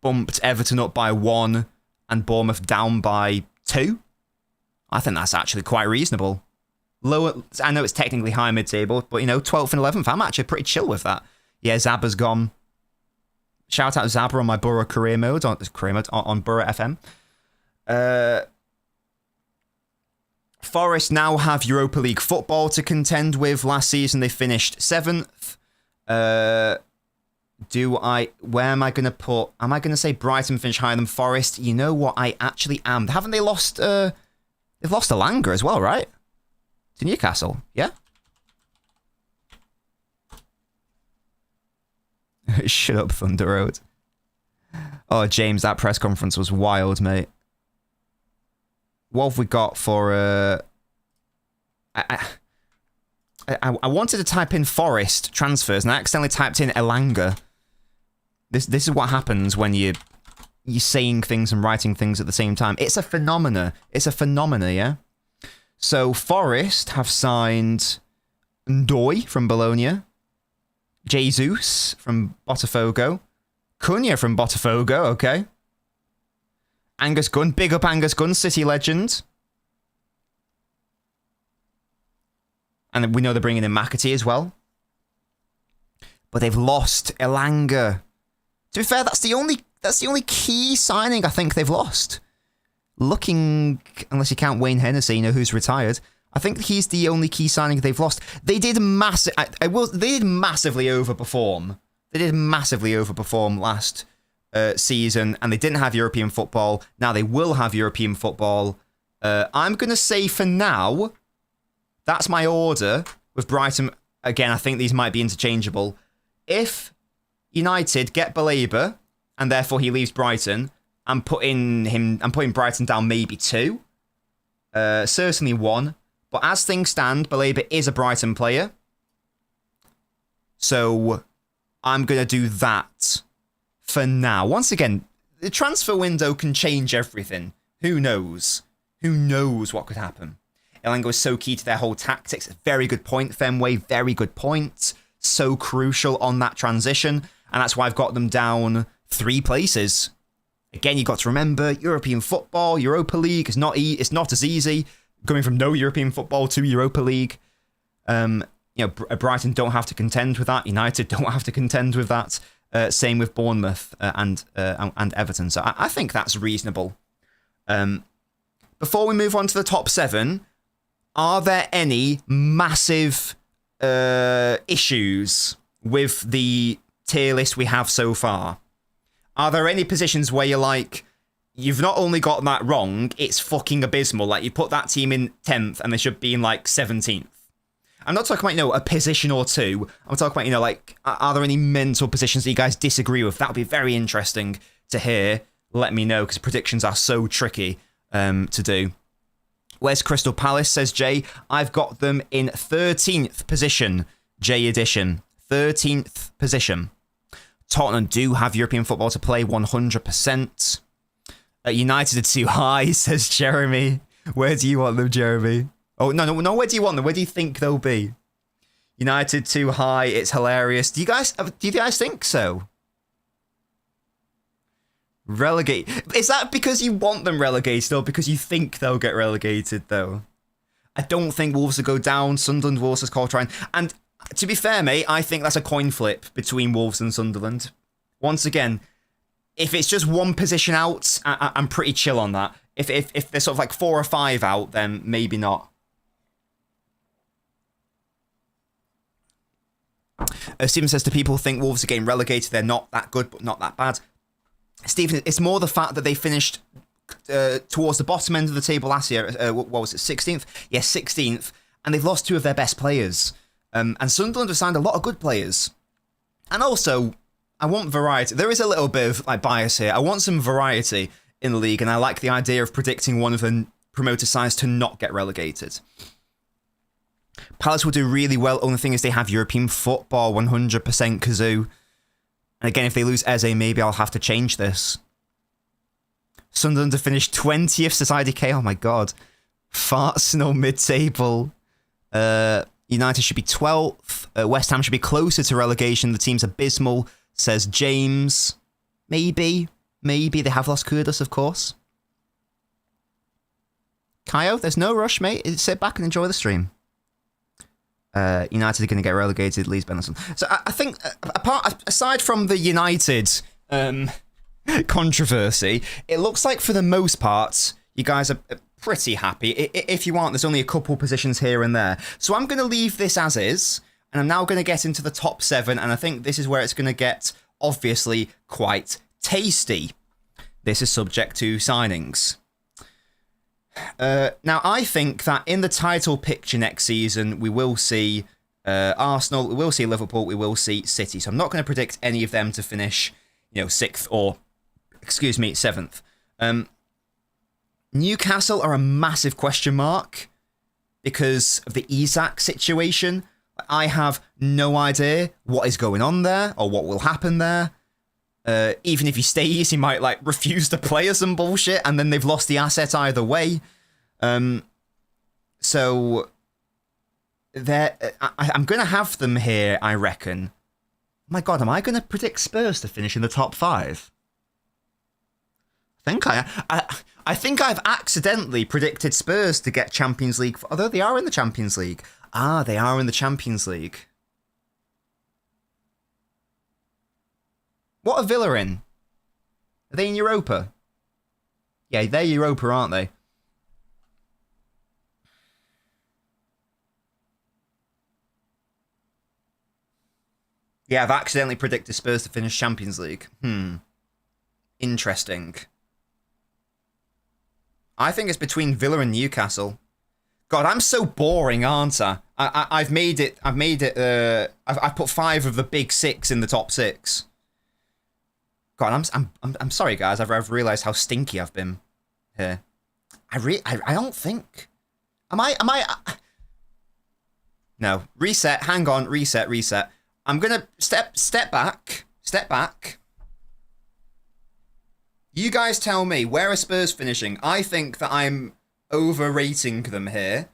Bumped Everton up by 1 and Bournemouth down by 2? I think that's actually quite reasonable. Lower, I know it's technically high mid-table, but, 12th and 11th, I'm actually pretty chill with that. Yeah, Zabba's gone. Shout out to Zabba on my Borough career mode, on Borough FM. Forest now have Europa League football to contend with. Last season they finished 7th. Where am I going to put? Am I going to say Brighton finish higher than Forest? You know what? I actually am. Haven't they lost? They've lost Elanga as well, right? To Newcastle, yeah? Shut up, Thunder Road. Oh, James, that press conference was wild, mate. What have we got for... I wanted to type in Forest transfers, and I accidentally typed in Elanga. This is what happens when you're saying things and writing things at the same time. It's a phenomena. It's a phenomena, yeah? So, Forest have signed Ndoye from Bologna. Jesus from Botafogo. Cunha from Botafogo, okay. Angus Gunn, big up Angus Gunn, City legend. And we know they're bringing in McAtee as well. But they've lost Elanga. To be fair, that's the only key signing I think they've lost. Looking, unless you count Wayne Hennessy, who's retired. I think he's the only key signing they've lost. They did massively overperform. They did massively overperform last season, and they didn't have European football. Now they will have European football. I'm going to say for now, that's my order with Brighton. Again, I think these might be interchangeable. If United get Baleba, and therefore he leaves Brighton, I'm putting Brighton down maybe 2. Certainly 1. But as things stand, Baleba is a Brighton player. So I'm going to do that for now. Once again, the transfer window can change everything. Who knows? Who knows what could happen? Elanga was so key to their whole tactics. Very good point, Fenway. Very good point. So crucial on that transition. And that's why I've got them down 3 places. Again, you've got to remember, European football, Europa League, it's not as easy. Going from no European football to Europa League. Brighton don't have to contend with that. United don't have to contend with that. Same with Bournemouth and Everton. So I think that's reasonable. Before we move on to the top 7, are there any massive issues with the tier list we have so far? Are there any positions where you're like, you've not only got that wrong, it's fucking abysmal. Like, you put that team in 10th and they should be in, 17th. I'm not talking about, a position or 2. I'm talking about, are there any mental positions that you guys disagree with? That would be very interesting to hear. Let me know, because predictions are so tricky to do. Where's Crystal Palace, says Jay. I've got them in 13th position, Jay Edition. 13th position. Tottenham do have European football to play, 100%. United are too high, says Jeremy. Where do you want them, Jeremy? Oh, no, where do you want them? Where do you think they'll be? United too high, it's hilarious. Do you guys think so? Relegate. Is that because you want them relegated or because you think they'll get relegated, though? I don't think Wolves will go down. Sunderland, Wolves, says Coltrane. And to be fair, mate, I think that's a coin flip between Wolves and Sunderland. Once again, if it's just one position out, I'm pretty chill on that. If they're sort of like 4 or 5 out, then maybe not. Stephen says, do people think Wolves are getting relegated? They're not that good, but not that bad. Stephen, it's more the fact that they finished towards the bottom end of the table last year. What was it, 16th? Yes, 16th. And they've lost 2 of their best players. And Sunderland have signed a lot of good players. And also, I want variety. There is a little bit of like bias here. I want some variety in the league, and I like the idea of predicting one of the promoter sides to not get relegated. Palace will do really well. Only thing is they have European football, 100% Kazoo. And again, if they lose Eze, maybe I'll have to change this. Sunderland to finish 20th, Society K. Oh my god. Arsenal mid-table. United should be 12th. West Ham should be closer to relegation. The team's abysmal, says James. Maybe. They have lost Kudus, of course. Kaio, there's no rush, mate. Sit back and enjoy the stream. United are going to get relegated, Leeds Benson. So I think, aside from the United controversy, it looks like for the most part, you guys are pretty happy. If you aren't, there's only a couple positions here and there. So I'm going to leave this as is, and I'm now going to get into the top 7, and I think this is where it's going to get, obviously, quite tasty. This is subject to signings. Now, I think that in the title picture next season, we will see Arsenal, we will see Liverpool, we will see City. So I'm not going to predict any of them to finish, 6th or, 7th. Newcastle are a massive question mark because of the Isak situation. I have no idea what is going on there or what will happen there. Even if he stays, he might refuse to play or some bullshit, and then they've lost the asset either way. So I'm going to have them here, I reckon. My God, am I going to predict Spurs to finish in the top 5? I think I've accidentally predicted Spurs to get Champions League, although they are in the Champions League. They are in the Champions League. What are Villa in? Are they in Europa? Yeah, they're Europa, aren't they? Yeah, I've accidentally predicted Spurs to finish Champions League. Interesting. I think it's between Villa and Newcastle. God, I'm so boring, aren't I? I've put 5 of the big 6 in the top 6. God, I'm sorry, guys. I've realised how stinky I've been here. I don't think. Am I? No. Reset. Hang on. Reset. I'm gonna step back. You guys tell me, where are Spurs finishing? I think that I'm overrating them here,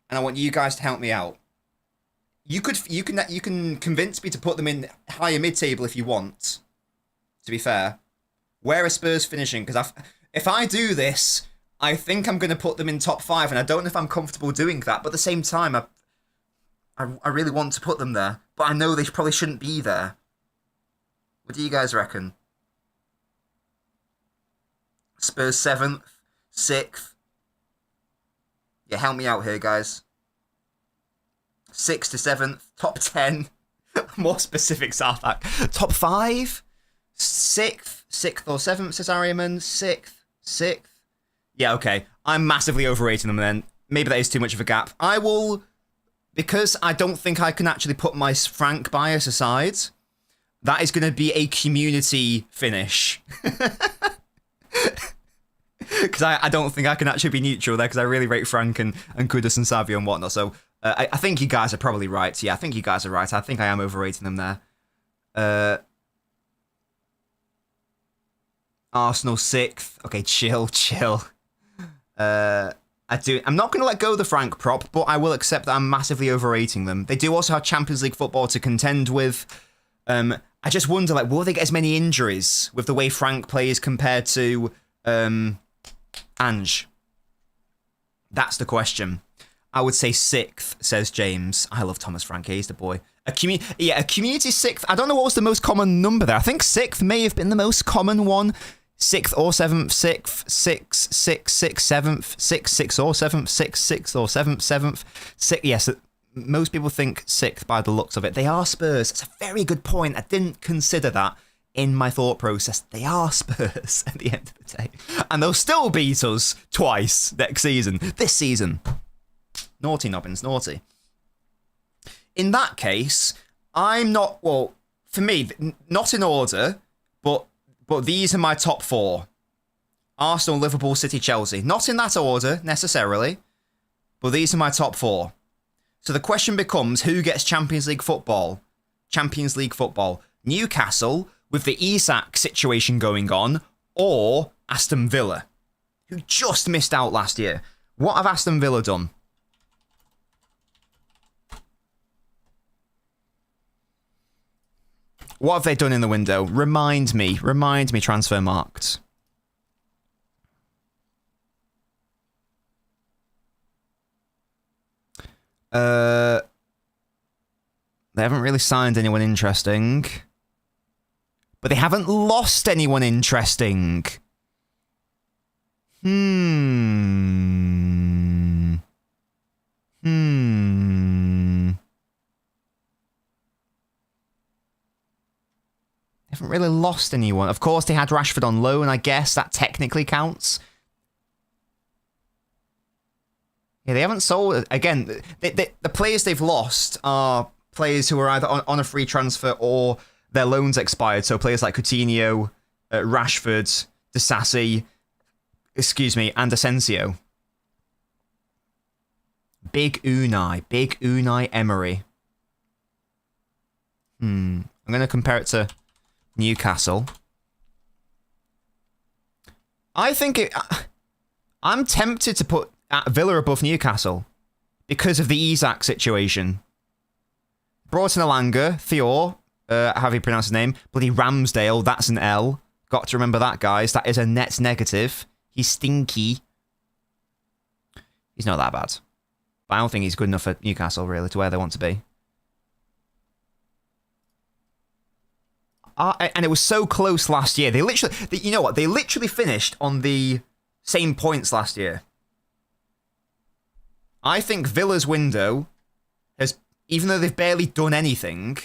and I want you guys to help me out. You can convince me to put them in higher mid-table if you want. To be fair, where are Spurs finishing? Because if I do this, I think I'm going to put them in top 5, and I don't know if I'm comfortable doing that. But at the same time, I really want to put them there, but I know they probably shouldn't be there. What do you guys reckon? Spurs 7th, 6th. Yeah, help me out here, guys. 6th to 7th, top 10. More specifics are that. Top 5? 6th or 7th, says Ariaman. 6th. Yeah, okay. I'm massively overrating them then. Maybe that is too much of a gap. I will, because I don't think I can actually put my Frank bias aside, that is going to be a community finish. Because I don't think I can actually be neutral there, because I really rate Frank and Kudus and Savio and whatnot. So I think you guys are probably right. Yeah, I think you guys are right. I think I am overrating them there. Arsenal 6th. Okay, chill. I'm not going to let go of the Frank prop, but I will accept that I'm massively overrating them. They do also have Champions League football to contend with. I just wonder, will they get as many injuries with the way Frank plays compared to Ange? That's the question. I would say 6th, says James. I love Thomas Frank. He's the boy. A community 6th. I don't know what was the most common number there. I think 6th may have been the most common one. 6th or 7th, 6th, 6, 6, 6, 7th, 6, 6 or 7th, 6, 6 or 7th, 7th, 6. Yes, most people think 6th by the looks of it. They are Spurs. That's a very good point. I didn't consider that in my thought process. They are Spurs at the end of the day. And they'll still beat us twice next season. This season. Naughty Nobbins, naughty. In that case, I'm not, well, for me, not in order, but these are my top 4. Arsenal, Liverpool, City, Chelsea. Not in that order, necessarily, but these are my top 4. So the question becomes, who gets Champions League football? Champions League football. Newcastle, with the Isak situation going on, or Aston Villa, who just missed out last year. What have Aston Villa done? What have they done in the window? Remind me, transfer marked. They haven't really signed anyone interesting. But they haven't lost anyone interesting. They haven't really lost anyone. Of course, they had Rashford on loan, I guess. That technically counts. Yeah, they haven't sold... Again, the players they've lost are players who are either on a free transfer or their loans expired. So players like Coutinho, Rashford, Disasi, and Asensio. Big Unai Emery. I'm going to compare it to Newcastle. I think I'm tempted to put Villa above Newcastle because of the Isak situation. Brought in Alanga, Thior, how do you pronounce his name? Bloody Ramsdale, that's an L. Got to remember that, guys. That is a net negative. He's stinky. He's not that bad. But I don't think he's good enough for Newcastle, really, to where they want to be. And it was so close last year. You know what? They literally finished on the same points last year. I think Villa's window has, even though they've barely done anything,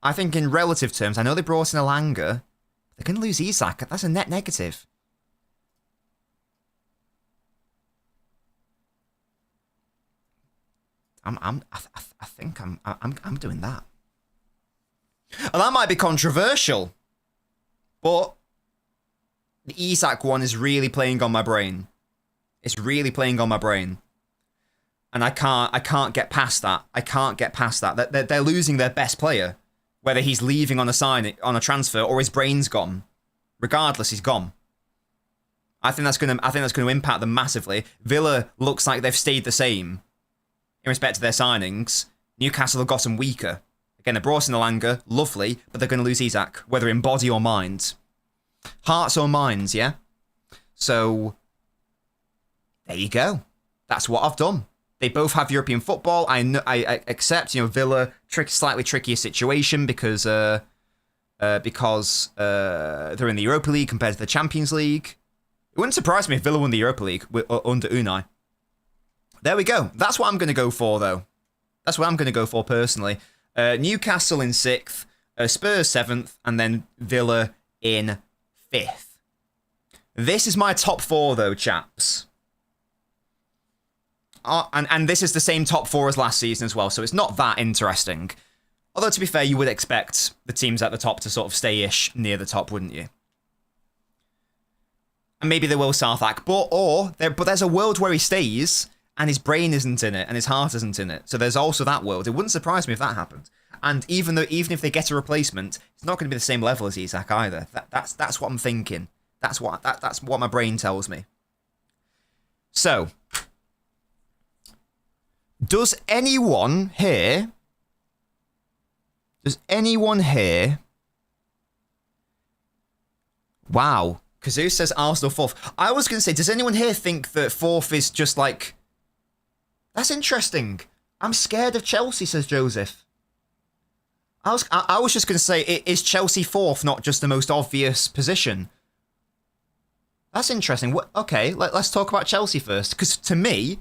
I think in relative terms, I know they brought in Alanga, they're going to lose Isak. That's a net negative. I think I'm doing that. And that might be controversial, but the Isak one is really playing on my brain. It's really playing on my brain. And I can't get past that. I can't get past that. They're losing their best player. Whether he's leaving on a transfer or his brain's gone. Regardless, he's gone. I think that's gonna impact them massively. Villa looks like they've stayed the same in respect to their signings. Newcastle have gotten weaker. Again, they brought in Alanga, lovely, but they're going to lose Isak, whether in body or mind. Hearts or minds, yeah? So, there you go. That's what I've done. They both have European football. I accept, Villa, slightly trickier situation because they're in the Europa League compared to the Champions League. It wouldn't surprise me if Villa won the Europa League under Unai. There we go. That's what I'm going to go for, though. That's what I'm going to go for, personally. Newcastle in 6th, Spurs 7th, and then Villa in 5th. This is my top 4, though, chaps. And this is the same top 4 as last season as well, so it's not that interesting. Although, to be fair, you would expect the teams at the top to sort of stay-ish near the top, wouldn't you? And maybe they will Southak, but there's a world where he stays, and his brain isn't in it, and his heart isn't in it. So there's also that world. It wouldn't surprise me if that happened. And even if they get a replacement, it's not going to be the same level as Isak either. That's what I'm thinking. That's what my brain tells me. So, does anyone here? Wow, Kazoo says Arsenal 4th. I was going to say, does anyone here think that 4th is just like? That's interesting. I'm scared of Chelsea, says Joseph. I was just going to say, is Chelsea fourth not just the most obvious position? That's interesting. Okay, let's talk about Chelsea first, because to me,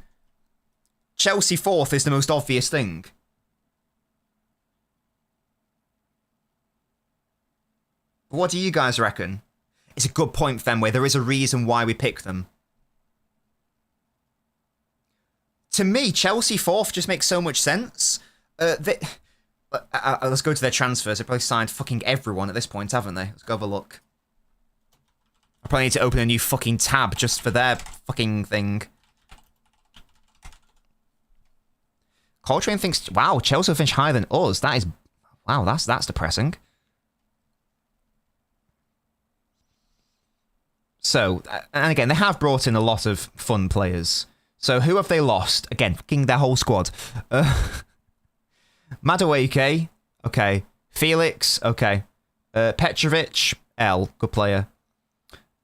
Chelsea fourth is the most obvious thing. What do you guys reckon? It's a good point, Fenway. There is a reason why we picked them. To me, Chelsea fourth just makes so much sense. Let's go to their transfers. They've probably signed fucking everyone at this point, haven't they? Let's go have a look. I probably need to open a new fucking tab just for their fucking thing. Coltrane thinks, wow, Chelsea will finish higher than us. That is, wow, that's depressing. So, and again, they have brought in a lot of fun players. So who have they lost? Again, fucking their whole squad. Madueke, okay. Felix, okay. Petrovic, L, good player.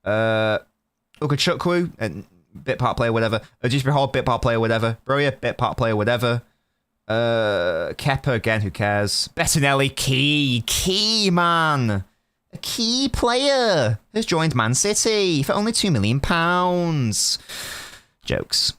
Ukachukwu, bit part player, whatever. Ojisbihol, bit part player, whatever. Broya, bit part player, whatever. Kepa, again, who cares? Bettinelli, key, man. A key player has joined Man City for only £2 million. Jokes.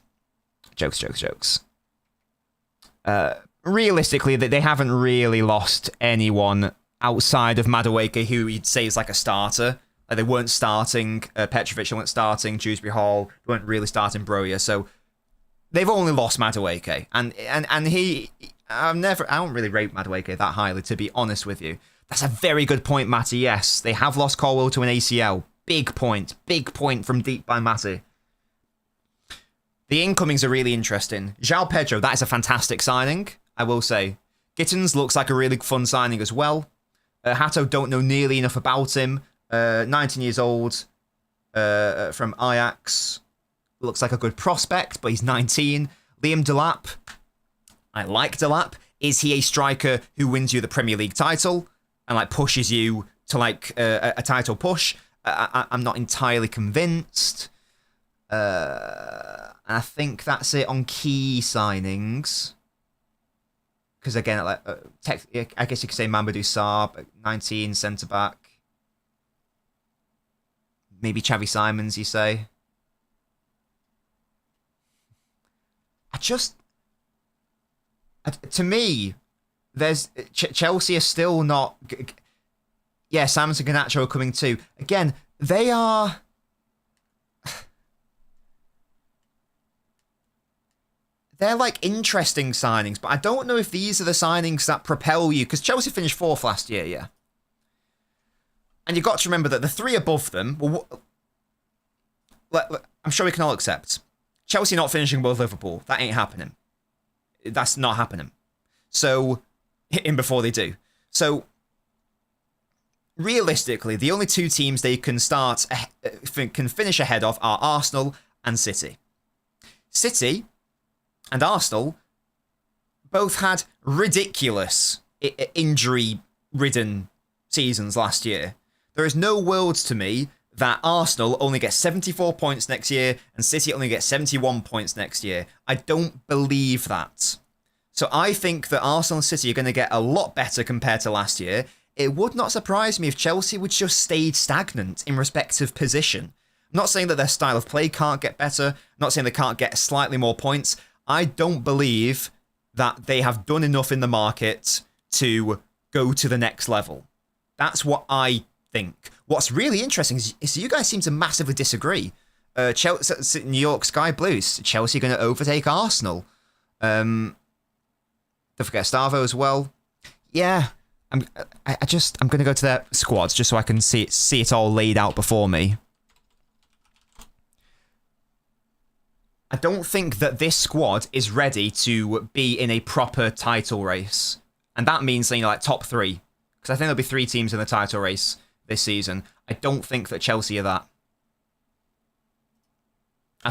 Realistically, they haven't really lost anyone outside of Madueke, who you'd say is like a starter. Like they weren't starting Petrovic, they weren't starting Dewsbury Hall, they weren't really starting Broya, so they've only lost Madueke. And he, I don't really rate Madueke that highly, to be honest with you. That's a very good point, Matty. Yes, they have lost Colwell to an ACL. Big point from deep by Matty. The incomings are really interesting. João Pedro, that is a fantastic signing, I will say. Gittins looks like a really fun signing as well. Hato, don't know nearly enough about him. 19 years old, from Ajax. Looks like a good prospect, but he's 19. Liam Delap. I like Delap. Is he a striker who wins you the Premier League title and like pushes you to like a title push? I'm not entirely convinced. And I think that's it on key signings. Because again, like, I guess you could say Mamadou Sarr, 19, centre back. Maybe Xavi Simons, you say. To me, there's Chelsea are still not. Yeah, Simons and Garnacho are coming too. Again, they are. They're like interesting signings, but I don't know if these are the signings that propel you, because Chelsea finished fourth last year, yeah. And you've got to remember that the three above them, well, I'm sure we can all accept, Chelsea not finishing above Liverpool. That ain't happening. That's not happening. So, hit in before they do. So, realistically, the only two teams they can finish ahead of are Arsenal and City. City and Arsenal both had ridiculous injury-ridden seasons last year. There is no world to me that Arsenal only gets 74 points next year and City only gets 71 points next year. I don't believe that. So I think that Arsenal and City are going to get a lot better compared to last year. It would not surprise me if Chelsea would just stayed stagnant in respective position. I'm not saying that their style of play can't get better. I'm not saying they can't get slightly more points. I don't believe that they have done enough in the market to go to the next level. That's what I think. What's really interesting is you guys seem to massively disagree. Chelsea, New York Sky Blues, Chelsea going to overtake Arsenal. Don't forget Stavo as well. Yeah, I'm going to go to their squads just so I can see it all laid out before me. I don't think that this squad is ready to be in a proper title race. And that means, like top three. Because I think there'll be 3 teams in the title race this season. I don't think that Chelsea are that. I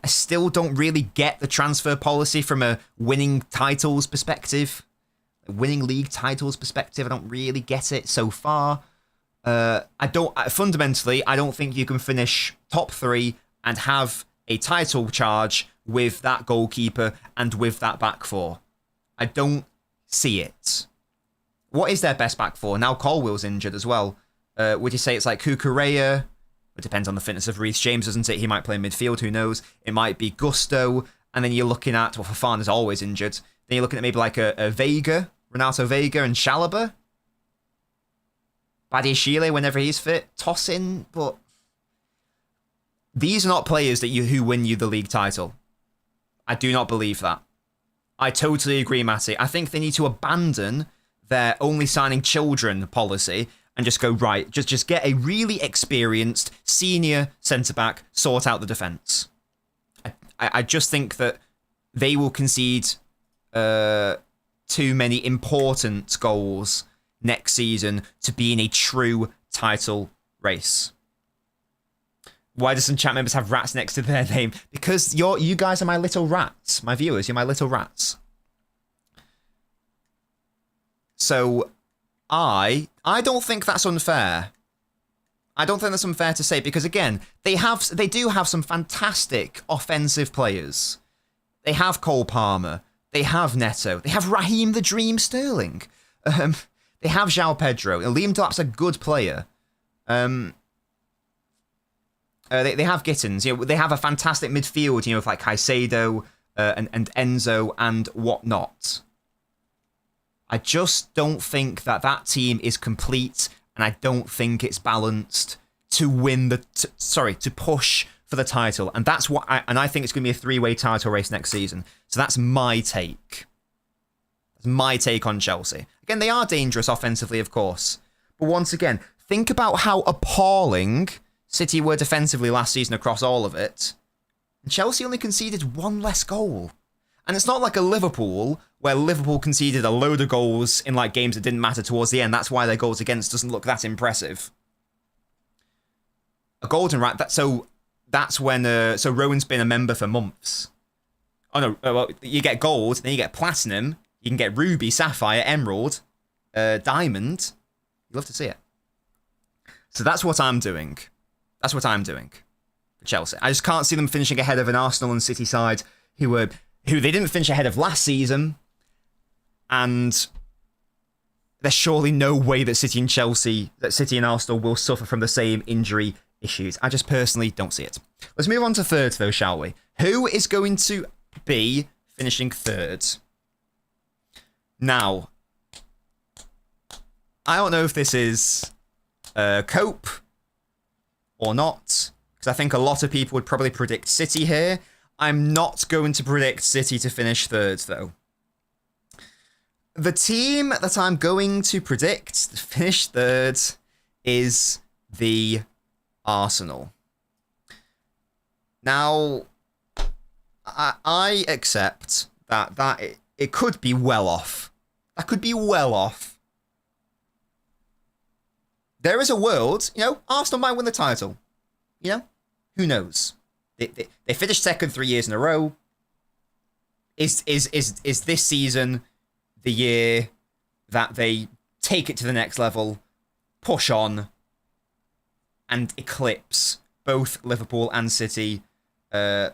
still don't really get the transfer policy from a winning titles perspective. A winning league titles perspective. I don't really get it so far. Fundamentally, I don't think you can finish top 3 and have a title charge with that goalkeeper and with that back four. I don't see it. what is their best back four? Now Colwill's injured as well. Would you say it's like Cucurella? It depends on the fitness of Reece James, doesn't it? He might play midfield, who knows? It might be Gusto, and then you're looking at, well, Fofana's always injured. Then you're looking at maybe like a Vega, Renato Vega and Chalobah. Badiashile whenever he's fit. Toss in, but these are not players who win you the league title. I do not believe that. I totally agree, Matty. I think they need to abandon their only signing children policy and just go, right, just get a really experienced senior centre-back, sort out the defence. I just think that they will concede too many important goals next season to be in a true title race. Why do some chat members have rats next to their name? Because you guys are my little rats. My viewers, you're my little rats. So I don't think that's unfair. I don't think that's unfair to say because again, they do have some fantastic offensive players. They have Cole Palmer, they have Neto, they have Raheem the Dream Sterling. They have João Pedro. Liam Delap's a good player. They have Gittins. You know, they have a fantastic midfield. You know, with like Caicedo and Enzo and whatnot. I just don't think that team is complete, and I don't think it's balanced to win to push for the title, and that's what I think it's going to be a three-way title race next season. So that's my take. That's my take on Chelsea. Again, they are dangerous offensively, of course, but once again, think about how appalling City were defensively last season across all of it, and Chelsea only conceded one less goal. And it's not like a Liverpool, where Liverpool conceded a load of goals in like games that didn't matter towards the end. That's why their goals against doesn't look that impressive. A golden rat. So that's when. So Rowan's been a member for months. Oh no! Well, you get gold, then you get platinum. You can get ruby, sapphire, emerald, diamond. You love to see it. So that's what I'm doing. That's what I'm doing for Chelsea. I just can't see them finishing ahead of an Arsenal and City side who they didn't finish ahead of last season, and there's surely no way that City and Arsenal will suffer from the same injury issues. I just personally don't see it. Let's move on to third, though, shall we? Who is going to be finishing third? Now, I don't know if this is Cope or not, because I think a lot of people would probably predict City here. I'm not going to predict City to finish third, though. The team that I'm going to predict to finish third is the Arsenal. Now, I accept that it could be well off. That could be well off. There is a world, Arsenal might win the title. Who knows? They finished second 3 years in a row. Is this season the year that they take it to the next level, push on, and eclipse both Liverpool and City for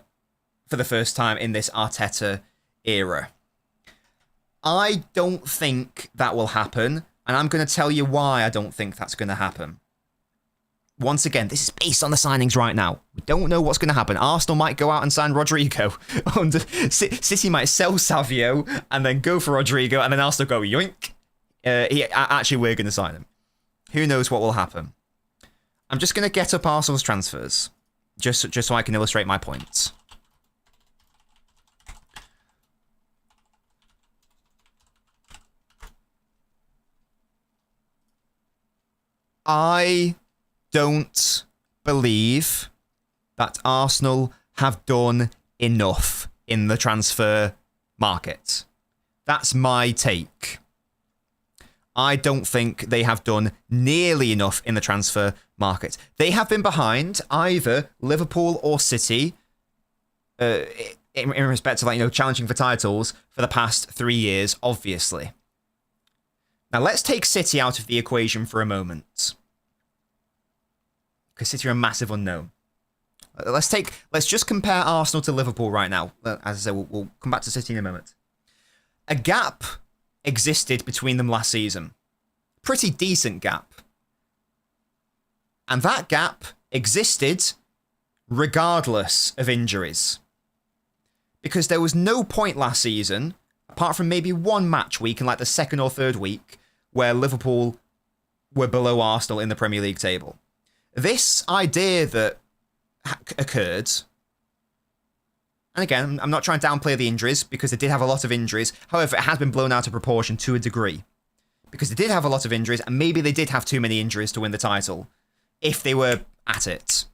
the first time in this Arteta era? I don't think that will happen, and I'm going to tell you why I don't think that's going to happen. Once again, this is based on the signings right now. We don't know what's going to happen. Arsenal might go out and sign Rodrigo. City might sell Savio and then go for Rodrigo, and then Arsenal go, yoink. Actually, we're going to sign him. Who knows what will happen? I'm just going to get up Arsenal's transfers, just so I can illustrate my points. I don't believe that Arsenal have done enough in the transfer market. That's my take. I don't think they have done nearly enough in the transfer market. They have been behind either Liverpool or City in respect to challenging for titles for the past 3 years, obviously. Now let's take City out of the equation for a moment, because City are a massive unknown. Let's just compare Arsenal to Liverpool right now. As I said, we'll come back to City in a moment. A gap existed between them last season. pretty decent gap. And that gap existed regardless of injuries. Because there was no point last season, apart from maybe one match week in like the second or third week, where Liverpool were below Arsenal in the Premier League table. This idea that occurred, and again, I'm not trying to downplay the injuries, because they did have a lot of injuries. However, it has been blown out of proportion to a degree. Because they did have a lot of injuries, and maybe they did have too many injuries to win the title, if they were at it.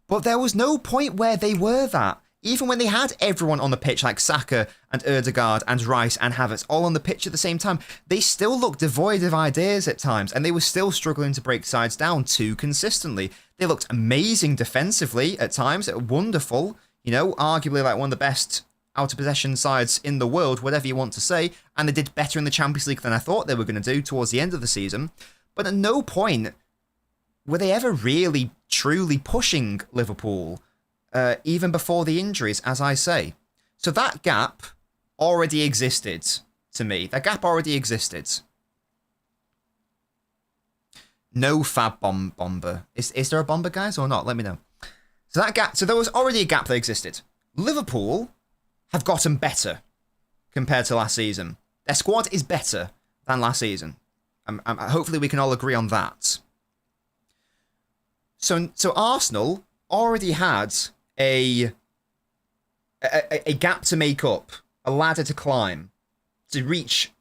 But there was no point where they were that. Even when they had everyone on the pitch, like Saka and Ødegaard and Rice and Havertz, all on the pitch at the same time, they still looked devoid of ideas at times, and they were still struggling to break sides down too consistently. They looked amazing defensively at times, wonderful, you know, arguably like one of the best out-of-possession sides in the world, whatever you want to say, and they did better in the Champions League than I thought they were going to do towards the end of the season. But at no point were they ever really, truly pushing Liverpool, even before the injuries, as I say. So that gap already existed to me. That gap already existed. No Fab Bomber. Is there a Bomber, guys, or not? Let me know. So that gap. So there was already a gap that existed. Liverpool have gotten better compared to last season. Their squad is better than last season. Hopefully we can all agree on that. So Arsenal already had a gap to make up, a ladder to climb to reach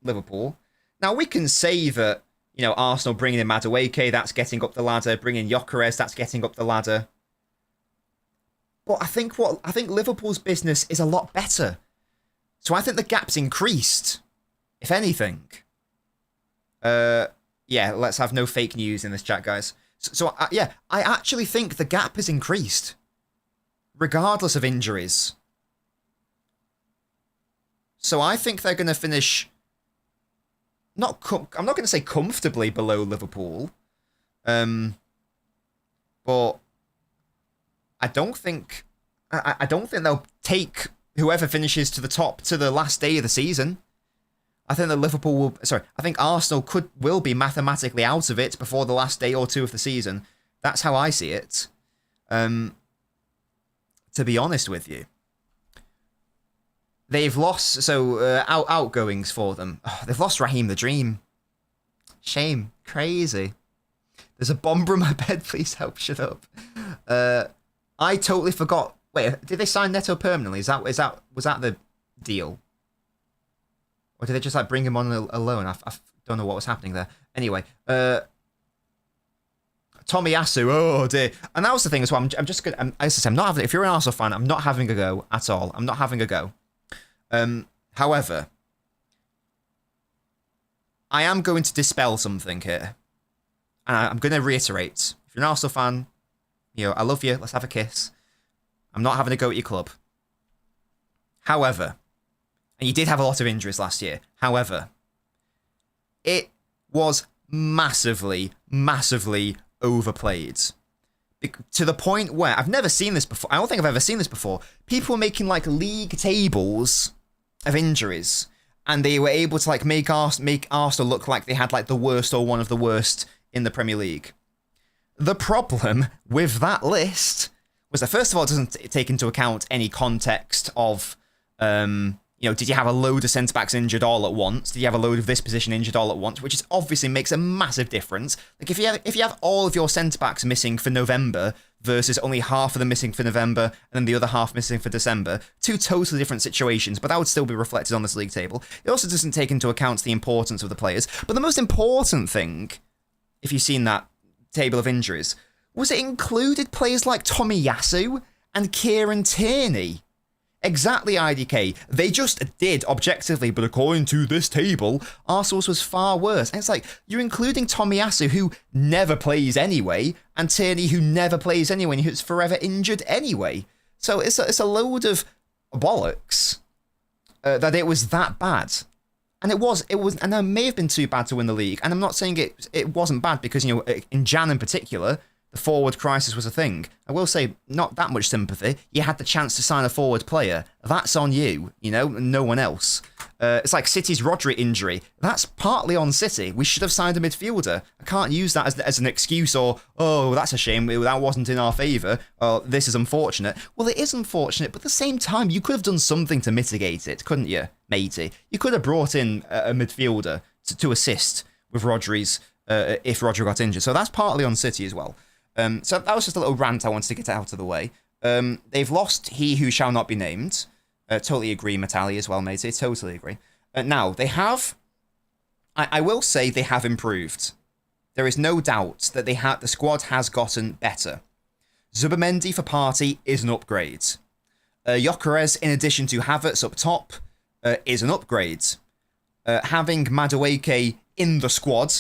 Liverpool. Now we can say that, you know, Arsenal bringing in Madueke, that's getting up the ladder. Bringing Gyökeres, that's getting up the ladder. But I think Liverpool's business is a lot better. So I think the gap's increased, if anything. Yeah, let's have no fake news in this chat, guys. Yeah, I actually think the gap has increased, regardless of injuries. So I think they're going to finish, I'm not going to say comfortably below Liverpool, but I don't think they'll take whoever finishes to the top to the last day of the season. I think that I think Arsenal will be mathematically out of it before the last day or two of the season. That's how I see it. To be honest with you. They've lost, outgoings for them. Oh, they've lost Raheem the Dream. Shame. Crazy. There's a bomber in my bed, please help, shut up. I totally forgot. Wait, did they sign Neto permanently? Was that the deal? Or did they just like bring him on alone? I don't know what was happening there. Anyway, Tomiyasu, oh dear. And that was the thing as well. I'm just gonna. As I said, I'm not having. If you're an Arsenal fan, I'm not having a go at all. I'm not having a go. However, I am going to dispel something here, and I'm going to reiterate. If you're an Arsenal fan, you know I love you. Let's have a kiss. I'm not having a go at your club. However. And you did have a lot of injuries last year. However, it was massively, massively overplayed. To the point where, I've never seen this before. I don't think I've ever seen this before. People were making like league tables of injuries. And they were able to like make Arsenal look like they had like the worst or one of the worst in the Premier League. The problem with that list was that first of all, it doesn't take into account any context of... you know, did you have a load of centre-backs injured all at once? Did you have a load of this position injured all at once? Which is obviously makes a massive difference. Like, if you have all of your centre-backs missing for November versus only half of them missing for November and then the other half missing for December, two totally different situations, but that would still be reflected on this league table. It also doesn't take into account the importance of the players. But the most important thing, if you've seen that table of injuries, was it included players like Tomiyasu and Kieran Tierney. Exactly, IDK. They just did, objectively, but according to this table, Arsenal's was far worse. And it's like, you're including Tomiyasu, who never plays anyway, and Tierney, who never plays anyway, and who's forever injured anyway. So it's a load of bollocks that it was that bad. And it was, and it may have been too bad to win the league. And I'm not saying it wasn't bad, because, you know, in Jan in particular, the forward crisis was a thing. I will say, not that much sympathy. You had the chance to sign a forward player. That's on you, you know, no one else. It's like City's Rodri injury. That's partly on City. We should have signed a midfielder. I can't use that as an excuse or, oh, that's a shame, that wasn't in our favour, or this is unfortunate. Well, it is unfortunate, but at the same time, you could have done something to mitigate it, couldn't you, matey? You could have brought in a midfielder to assist with Rodri's, if Rodri got injured. So that's partly on City as well. So that was just a little rant I wanted to get out of the way. They've lost he who shall not be named. Totally agree, Matali, as well, matey. Totally agree. Now, they have... I will say they have improved. There is no doubt that the squad has gotten better. Zubamendi for Partey is an upgrade. Gyökeres, in addition to Havertz up top, is an upgrade. Having Madueke in the squad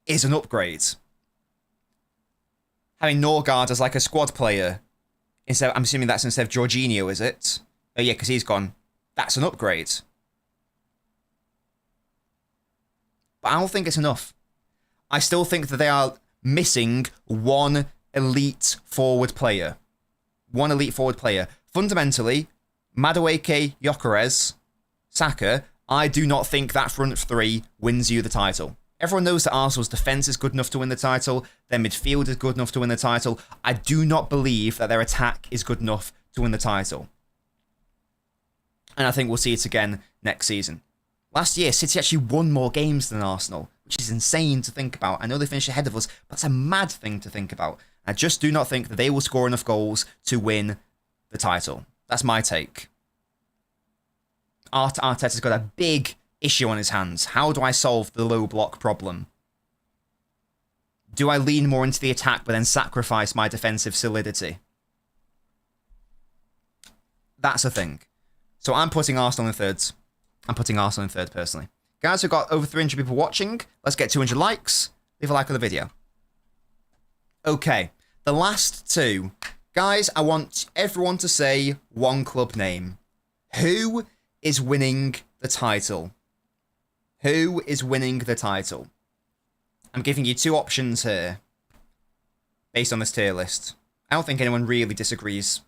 is an upgrade. Having Norgard as like a squad player, I'm assuming that's instead of Jorginho, is it? Oh yeah, because he's gone. That's an upgrade. But I don't think it's enough. I still think that they are missing one elite forward player. One elite forward player. Fundamentally, Madueke, Gyökeres, Saka, I do not think that front three wins you the title. Everyone knows that Arsenal's defence is good enough to win the title. Their midfield is good enough to win the title. I do not believe that their attack is good enough to win the title. And I think we'll see it again next season. Last year, City actually won more games than Arsenal, which is insane to think about. I know they finished ahead of us, but it's a mad thing to think about. I just do not think that they will score enough goals to win the title. That's my take. Arteta's got a big issue on his hands. How do I solve the low block problem? Do I lean more into the attack but then sacrifice my defensive solidity? That's a thing. So I'm putting Arsenal in thirds. I'm putting Arsenal in third personally. Guys, we've got over 300 people watching. Let's get 200 likes. Leave a like on the video. Okay, the last two. Guys, I want everyone to say one club name. Who is winning the title? Who is winning the title? I'm giving you two options here, based on this tier list. I don't think anyone really disagrees,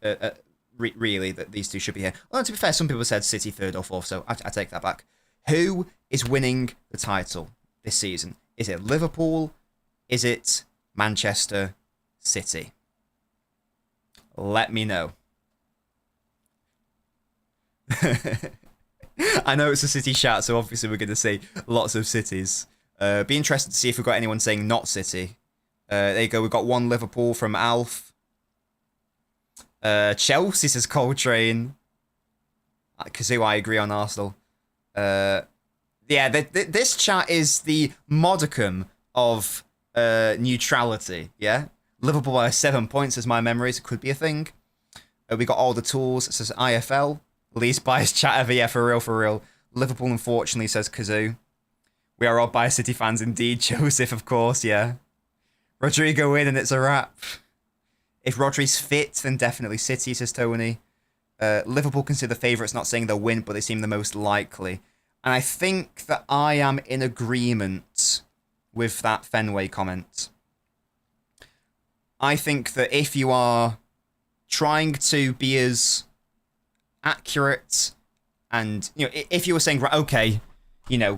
really, that these two should be here. Well, to be fair, some people said City third or fourth, so I take that back. Who is winning the title this season? Is it Liverpool? Is it Manchester City? Let me know. I know it's a City chat, so obviously we're going to see lots of cities. Be interested to see if we've got anyone saying not City. There you go. We've got one Liverpool from Alf. Chelsea says Coltrane. Kazoo, I agree on Arsenal. Yeah, this chat is the modicum of neutrality. Yeah, Liverpool by 7 points, as my memories. It could be a thing. We got all the tools. It says IFL. Least biased chat ever. Yeah, for real, for real. Liverpool, unfortunately, says Kazoo. We are all biased City fans indeed. Joseph, of course, yeah. Rodrigo in and it's a wrap. If Rodri's fit, then definitely City, says Tony. Liverpool consider favourites, not saying they'll win, but they seem the most likely. And I think that I am in agreement with that Fenway comment. I think that if you are trying to be as accurate and, you know, if you were saying, right, okay, you know,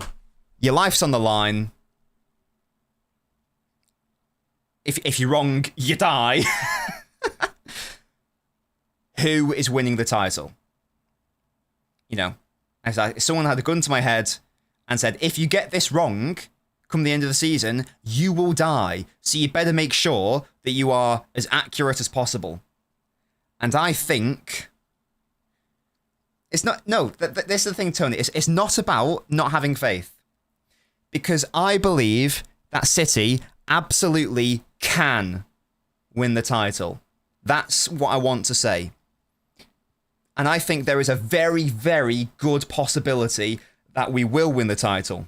your life's on the line. If you're wrong, you die. Who is winning the title? You know, as someone had a gun to my head and said, if you get this wrong, come the end of the season, you will die. So you better make sure that you are as accurate as possible. And I think it's not. No, this is the thing, Tony. It's not about not having faith. Because I believe that City absolutely can win the title. That's what I want to say. And I think there is a very, very good possibility that we will win the title.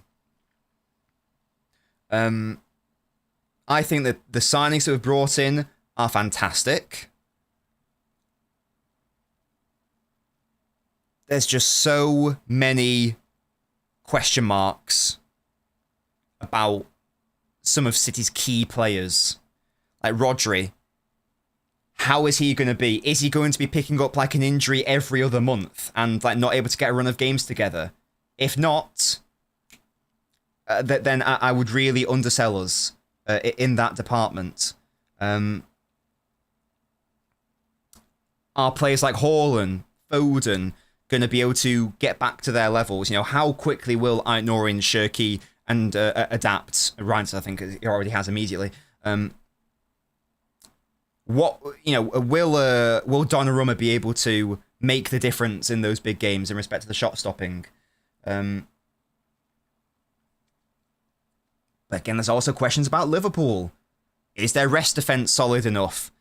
I think that the signings that we've brought in are fantastic. There's just so many question marks about some of City's key players. Like Rodri, how is he going to be? Is he going to be picking up like an injury every other month and like not able to get a run of games together? If not, then I would really undersell us in that department. Are players like Haaland, Foden going to be able to get back to their levels? You know, how quickly will Aitnorin, Shirky, and adapt? Ryan, I think he already has immediately. What, you know, will Donnarumma be able to make the difference in those big games in respect to the shot stopping? But again, there's also questions about Liverpool. Is their rest defence solid enough?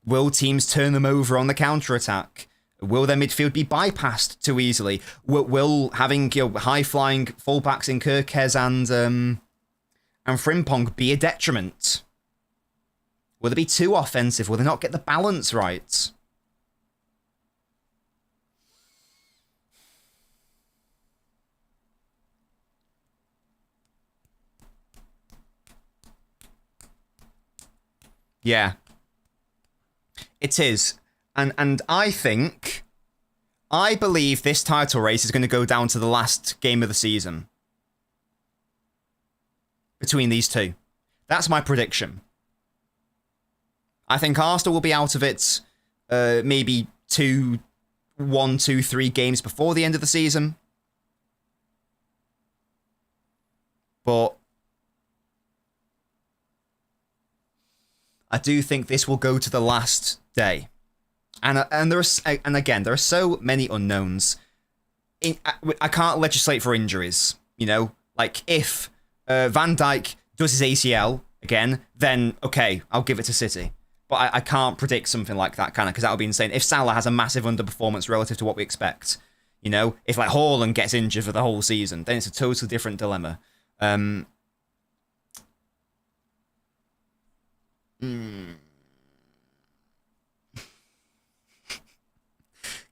Will teams turn them over on the counter-attack? Will their midfield be bypassed too easily? Will having, you know, high-flying fullbacks in Kirkez and Frimpong be a detriment? Will they be too offensive? Will they not get the balance right? Yeah. It is. And I believe this title race is going to go down to the last game of the season. Between these two. That's my prediction. I think Arsenal will be out of it maybe 3 games before the end of the season. But I do think this will go to the last day. And again, there are so many unknowns. I can't legislate for injuries, you know? Like, if Van Dijk does his ACL again, then, okay, I'll give it to City. But I can't predict something like that, can I? Because that would be insane. If Salah has a massive underperformance relative to what we expect, you know? If, like, Haaland gets injured for the whole season, then it's a totally different dilemma.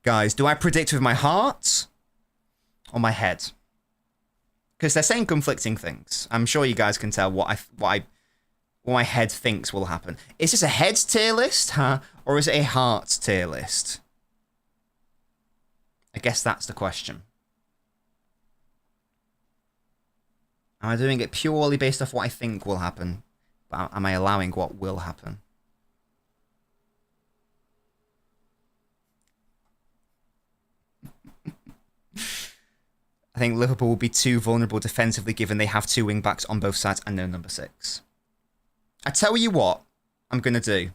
Guys, do I predict with my heart or my head? Because they're saying conflicting things. I'm sure you guys can tell what my head thinks will happen. Is this a head tier list, huh? Or is it a heart tier list? I guess that's the question. Am I doing it purely based off what I think will happen? But am I allowing what will happen? I think Liverpool will be too vulnerable defensively given they have 2 wing-backs on both sides and no number 6. I tell you what I'm going to do.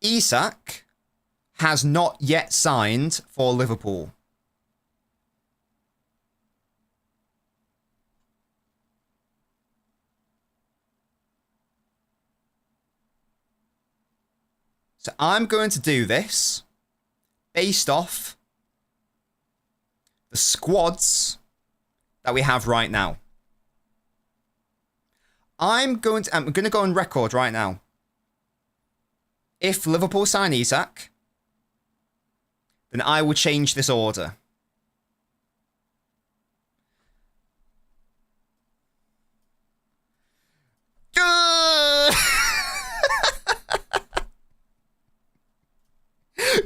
Isak has not yet signed for Liverpool. So I'm going to do this based off the squads that we have right now. I'm going to go on record right now. If Liverpool sign Isak, then I will change this order.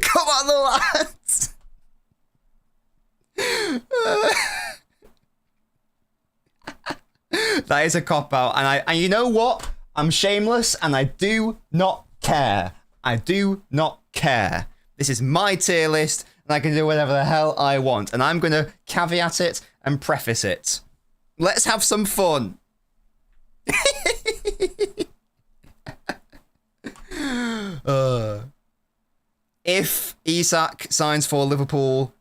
Come on, the lads. That is a cop-out. And you know what? I'm shameless and I do not care. I do not care. This is my tier list and I can do whatever the hell I want. And I'm going to caveat it and preface it. Let's have some fun. If Isak signs for Liverpool,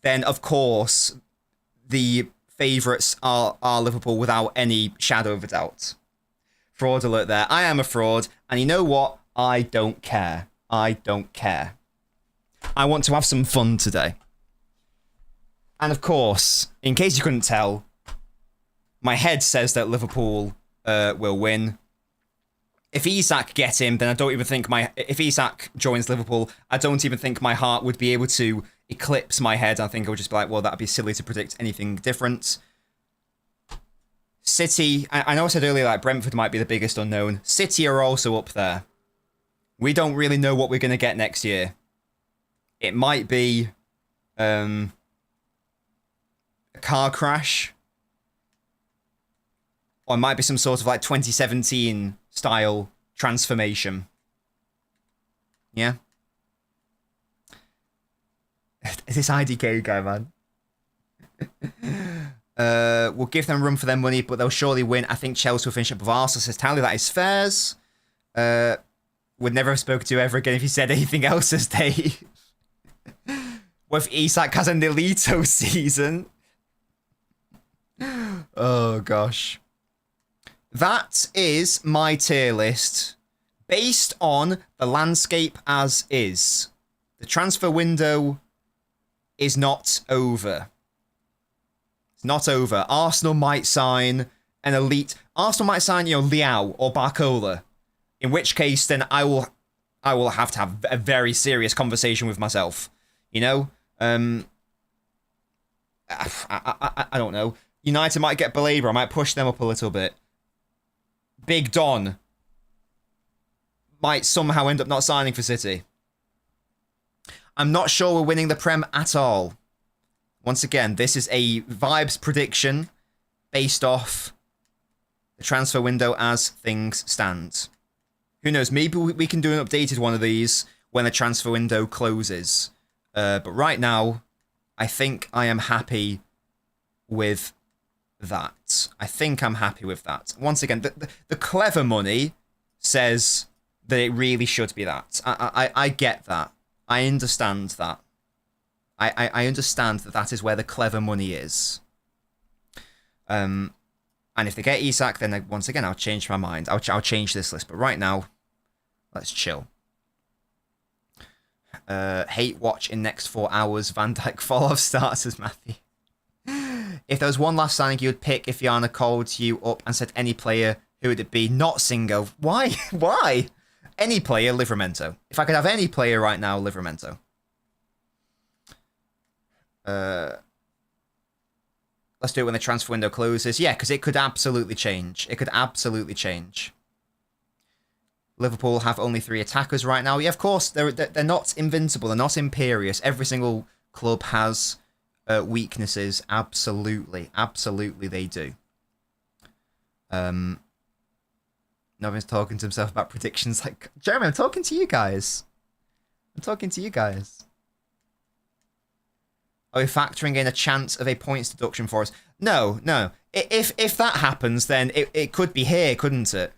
then of course the favourites are Liverpool without any shadow of a doubt. Fraud alert there. I am a fraud, and you know what? I don't care. I don't care. I want to have some fun today. And of course, in case you couldn't tell, my head says that Liverpool will win. If Isak gets him, then I don't even think if Isak joins Liverpool, I don't even think my heart would be able to eclipse my head. I think I'll just be like, well, that'd be silly to predict anything different. City, I know I said earlier like Brentford might be the biggest unknown. City are also up there. We don't really know what we're going to get next year. It might be a car crash. Or it might be some sort of like 2017 style transformation. Yeah. This IDK guy, man. We'll give them room for their money, but they'll surely win. I think Chelsea will finish above Arsenal, says Tally. That is fairs. Would never have spoken to you ever again if you said anything else, says Dave. What if Isak has a Nolito season? Oh, gosh. That is my tier list based on the landscape as is. The transfer window is not over. It's not over. Arsenal might sign an elite. Arsenal might sign, Liao or Barcola. In which case, then I will have to have a very serious conversation with myself. I don't know. United might get Belabor. I might push them up a little bit. Big Don might somehow end up not signing for City. I'm not sure we're winning the Prem at all. Once again, this is a vibes prediction based off the transfer window as things stand. Who knows? Maybe we can do an updated one of these when the transfer window closes. But right now, I think I am happy with that. I think I'm happy with that. Once again, the clever money says that it really should be that. I get that. I understand that. I understand that is where the clever money is. And if they get Isak, then once again, I'll change my mind. I'll change this list. But right now, let's chill. Hate watch in next 4 hours. Van Dijk fall-off starts as Matthew. If there was one last signing you would pick if Yana called you up and said any player, who would it be? Not Singo. Why? Why? Any player, Livramento. If I could have any player right now, Livramento. Let's do it when the transfer window closes. Yeah, because it could absolutely change. It could absolutely change. Liverpool have only 3 attackers right now. Yeah, of course, they're not invincible. They're not imperious. Every single club has weaknesses. Absolutely. Absolutely they do. Nobbins talking to himself about predictions like, Jeremy, I'm talking to you guys. I'm talking to you guys. Are we factoring in a chance of a points deduction for us? No, no. If that happens, then it could be here, couldn't it?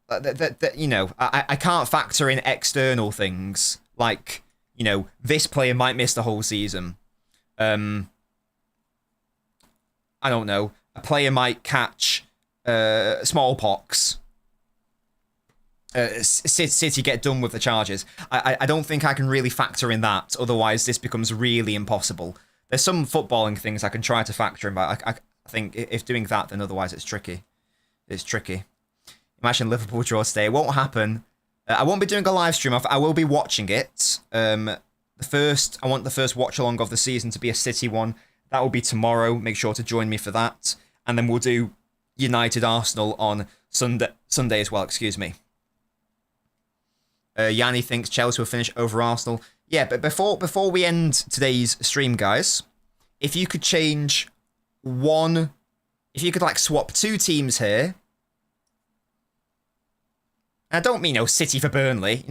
I can't factor in external things like, this player might miss the whole season. I don't know. A player might catch smallpox. City get done with the charges. I don't think I can really factor in that. Otherwise, this becomes really impossible. There's some footballing things I can try to factor in, but I think if doing that, then otherwise it's tricky. It's tricky. Imagine Liverpool draw today. It won't happen. I won't be doing a live stream. I will be watching it. I want the first watch along of the season to be a City one. That will be tomorrow. Make sure to join me for that. And then we'll do United Arsenal on Sunday as well. Excuse me. Yanni thinks Chelsea will finish over Arsenal. Yeah, but before we end today's stream, guys, if you could change one, if you could swap 2 teams here. I don't mean City for Burnley.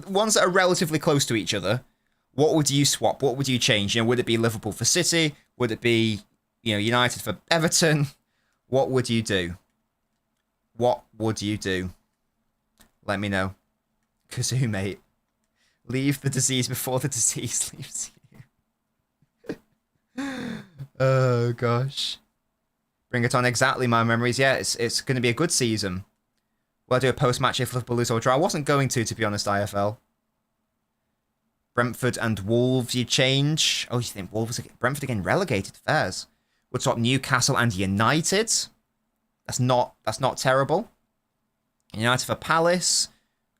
Ones that are relatively close to each other. What would you swap? What would you change? Would it be Liverpool for City? Would it be United for Everton? What would you do? What would you do? Let me know. Kazoo, mate. Leave the disease before the disease leaves you. Oh, gosh. Bring it on. Exactly my memories. Yeah, it's going to be a good season. Will I do a post-match if Liverpool lose or draw? I wasn't going to be honest, IFL. Brentford and Wolves, you change. Oh, you think Brentford again relegated? Fairs. We'll swap Newcastle and United. That's not terrible. United for Palace.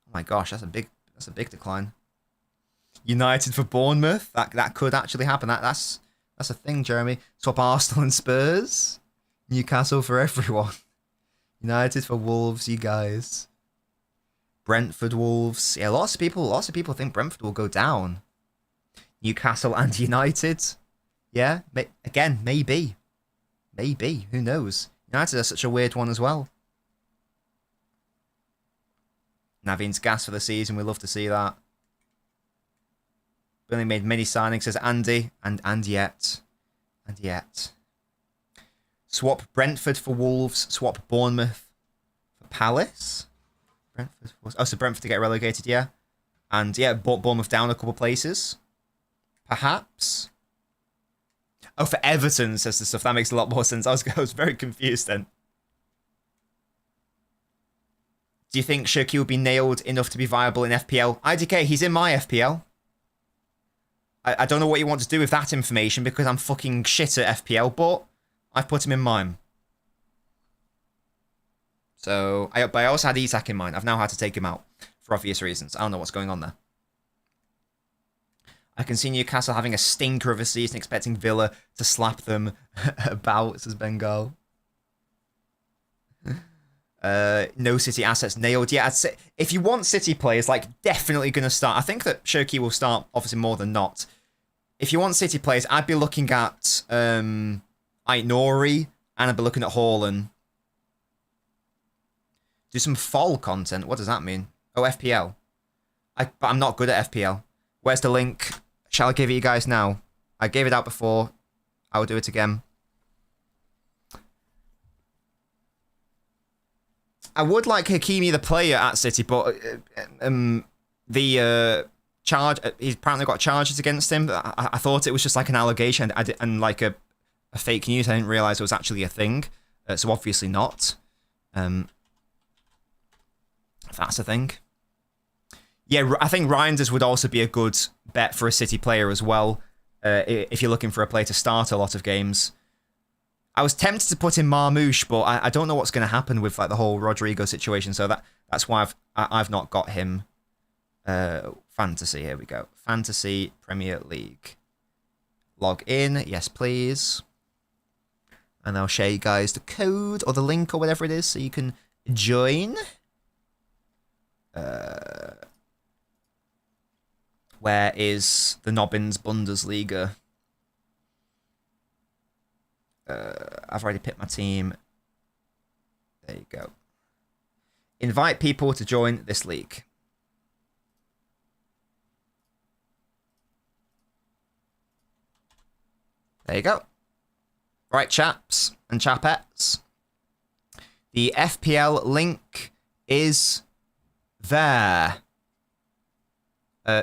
Oh my gosh, that's a big decline. United for Bournemouth. That could actually happen. That's a thing, Jeremy. Swap Arsenal and Spurs. Newcastle for everyone. United for Wolves, you guys. Brentford Wolves. Yeah, lots of people think Brentford will go down. Newcastle and United. Yeah, again, maybe. Maybe. Who knows? United are such a weird one as well. Naveen's gas for the season. We love to see that. Only made many signings, says Andy. And yet. Swap Brentford for Wolves. Swap Bournemouth for Palace. So Brentford to get relegated, yeah. And yeah, brought Bournemouth down a couple places. Perhaps. Oh, for Everton, says the stuff. That makes a lot more sense. I was very confused then. Do you think Shirky will be nailed enough to be viable in FPL? IDK, he's in my FPL. I don't know what you want to do with that information because I'm fucking shit at FPL, but I've put him in mine. So, but I also had Isak in mind. I've now had to take him out for obvious reasons. I don't know what's going on there. I can see Newcastle having a stinker of a season, expecting Villa to slap them about, says Bengal. No City assets nailed. Yeah, I'd say if you want City players, like, definitely going to start. I think that Shirky will start, obviously, more than not. If you want City players, I'd be looking at Ait-Nouri, and I'd be looking at Haaland. Do some fall content. What does that mean? Oh, FPL. But I'm not good at FPL. Where's the link? Shall I give it you guys now? I gave it out before. I will do it again. I would like Hakimi, the player at City, but he's apparently got charges against him. I thought it was just like an allegation and like a fake news. I didn't realise it was actually a thing. So obviously not. That's a thing. Yeah, I think Reinders would also be a good bet for a City player as well. If you're looking for a player to start a lot of games. I was tempted to put in Marmoush, but I don't know what's going to happen with like the whole Rodrigo situation. So that's why I've not got him. Fantasy, here we go. Fantasy Premier League. Log in, yes please. And I'll show you guys the code or the link or whatever it is so you can join. Where is the Nobbins Bundesliga? I've already picked my team. There you go. Invite people to join this league. There you go. Right, chaps and chapettes. The FPL link is there.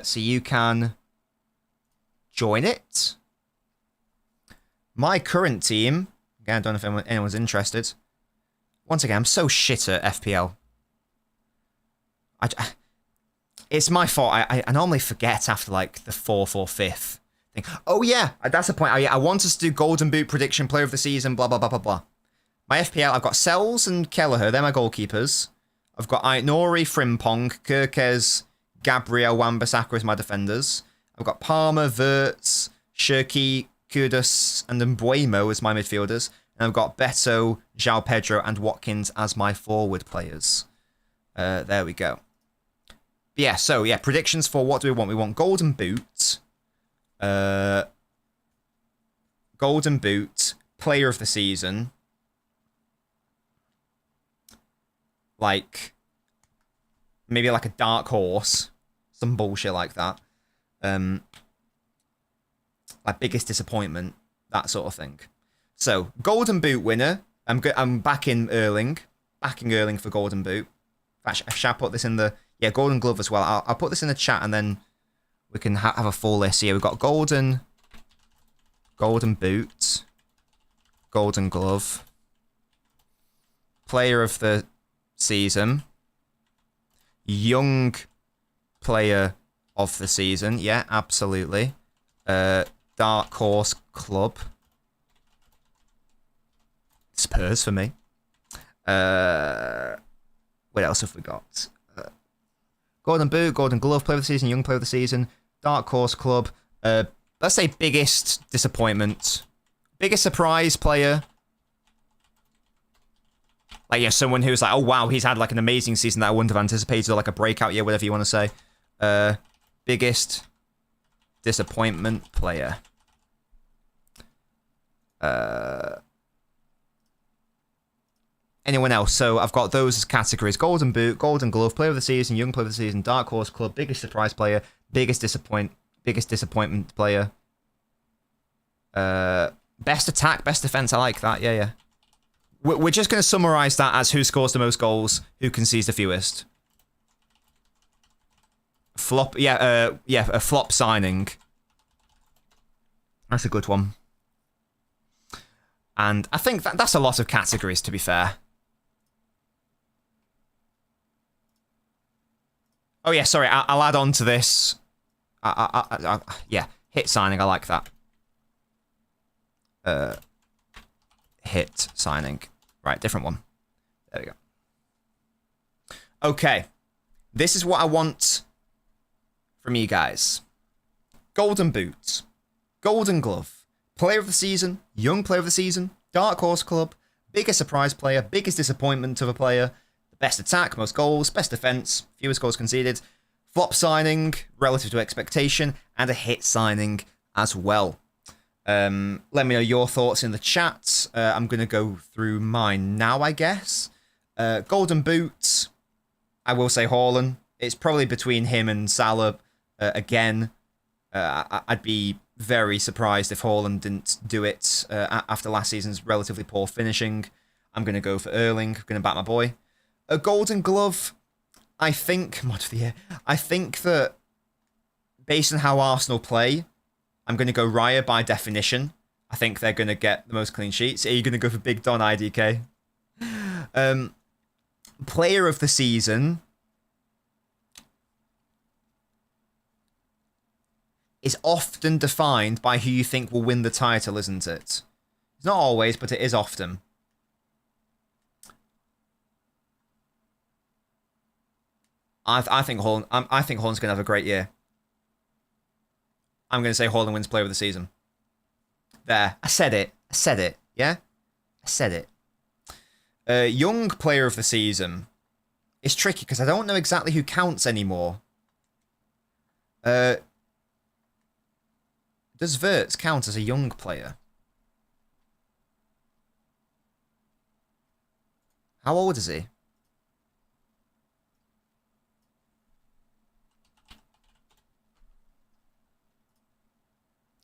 So you can join it. My current team, again, I don't know if anyone's interested. Once again, I'm so shit at FPL. It's my fault. I normally forget after like the 4th or 5th thing. Oh yeah, that's the point. I want us to do Golden Boot prediction, player of the season, blah, blah, blah, blah, blah. My FPL, I've got Sells and Kelleher. They're my goalkeepers. I've got Ait-Nouri, Frimpong, Kirkes, Gabriel, Wan-Bissaka as my defenders. I've got Palmer, Wirtz, Shirky, Kudus, and Mbuemo as my midfielders. And I've got Beto, João Pedro, and Watkins as my forward players. There we go. Yeah, so, yeah, predictions for what do we want? We want Golden Boot. Golden Boot, player of the season. Like, maybe like a dark horse. Some bullshit like that. Like biggest disappointment, that sort of thing. So, Golden Boot winner. I'm backing Erling. Backing Erling for Golden Boot. Shall I put this in the... Yeah, Golden Glove as well. I'll put this in the chat and then we can have a full list here. We've got Golden Boot. Golden Glove. Player of the season. Young player of the season. Yeah, absolutely. Dark Horse Club. Spurs for me. What else have we got? Golden Boot, Golden Glove, player of the season, young player of the season, Dark Horse Club. Let's say biggest disappointment. Biggest surprise player. Like, yeah, someone who's like, oh, wow, he's had, like, an amazing season that I wouldn't have anticipated, or, like, a breakout year, whatever you want to say. Biggest disappointment player. Anyone else? So I've got those as categories. Golden Boot, Golden Glove, Player of the Season, Young Player of the Season, Dark Horse Club, Biggest Surprise Player, Biggest Disappointment Player. Best Attack, Best Defense. I like that. Yeah. We're just going to summarize that as who scores the most goals, who concedes the fewest. Flop. A flop signing. That's a good one. And I think that's a lot of categories, to be fair. Oh, yeah, sorry. I'll add on to this. Yeah, hit signing. I like that. Hit signing. Right, different one. There we go. Okay. This is what I want from you guys. Golden Boot. Golden Glove. Player of the Season. Young Player of the Season. Dark Horse Club. Biggest surprise player. Biggest disappointment of a player. Best attack. Most goals. Best defense. Fewest goals conceded. Flop signing. Relative to expectation. And a hit signing as well. Let me know your thoughts in the chat. I'm going to go through mine now, I guess. Golden Boot. I will say Haaland. It's probably between him and Salah again. I'd be very surprised if Haaland didn't do it after last season's relatively poor finishing. I'm going to go for Erling. I'm going to back my boy. A Golden Glove, I think, mod of the year. I think that based on how Arsenal play, I'm going to go Raya by definition. I think they're going to get the most clean sheets. Are you going to go for Big Don IDK? Player of the Season is often defined by who you think will win the title, isn't it? It's not always, but it is often. I think Haaland. I think Haaland's going to have a great year. I'm going to say Haaland wins Player of the Season. There, I said it. Yeah, I said it. Young Player of the Season is tricky because I don't know exactly who counts anymore. Does Wirtz count as a young player? How old is he?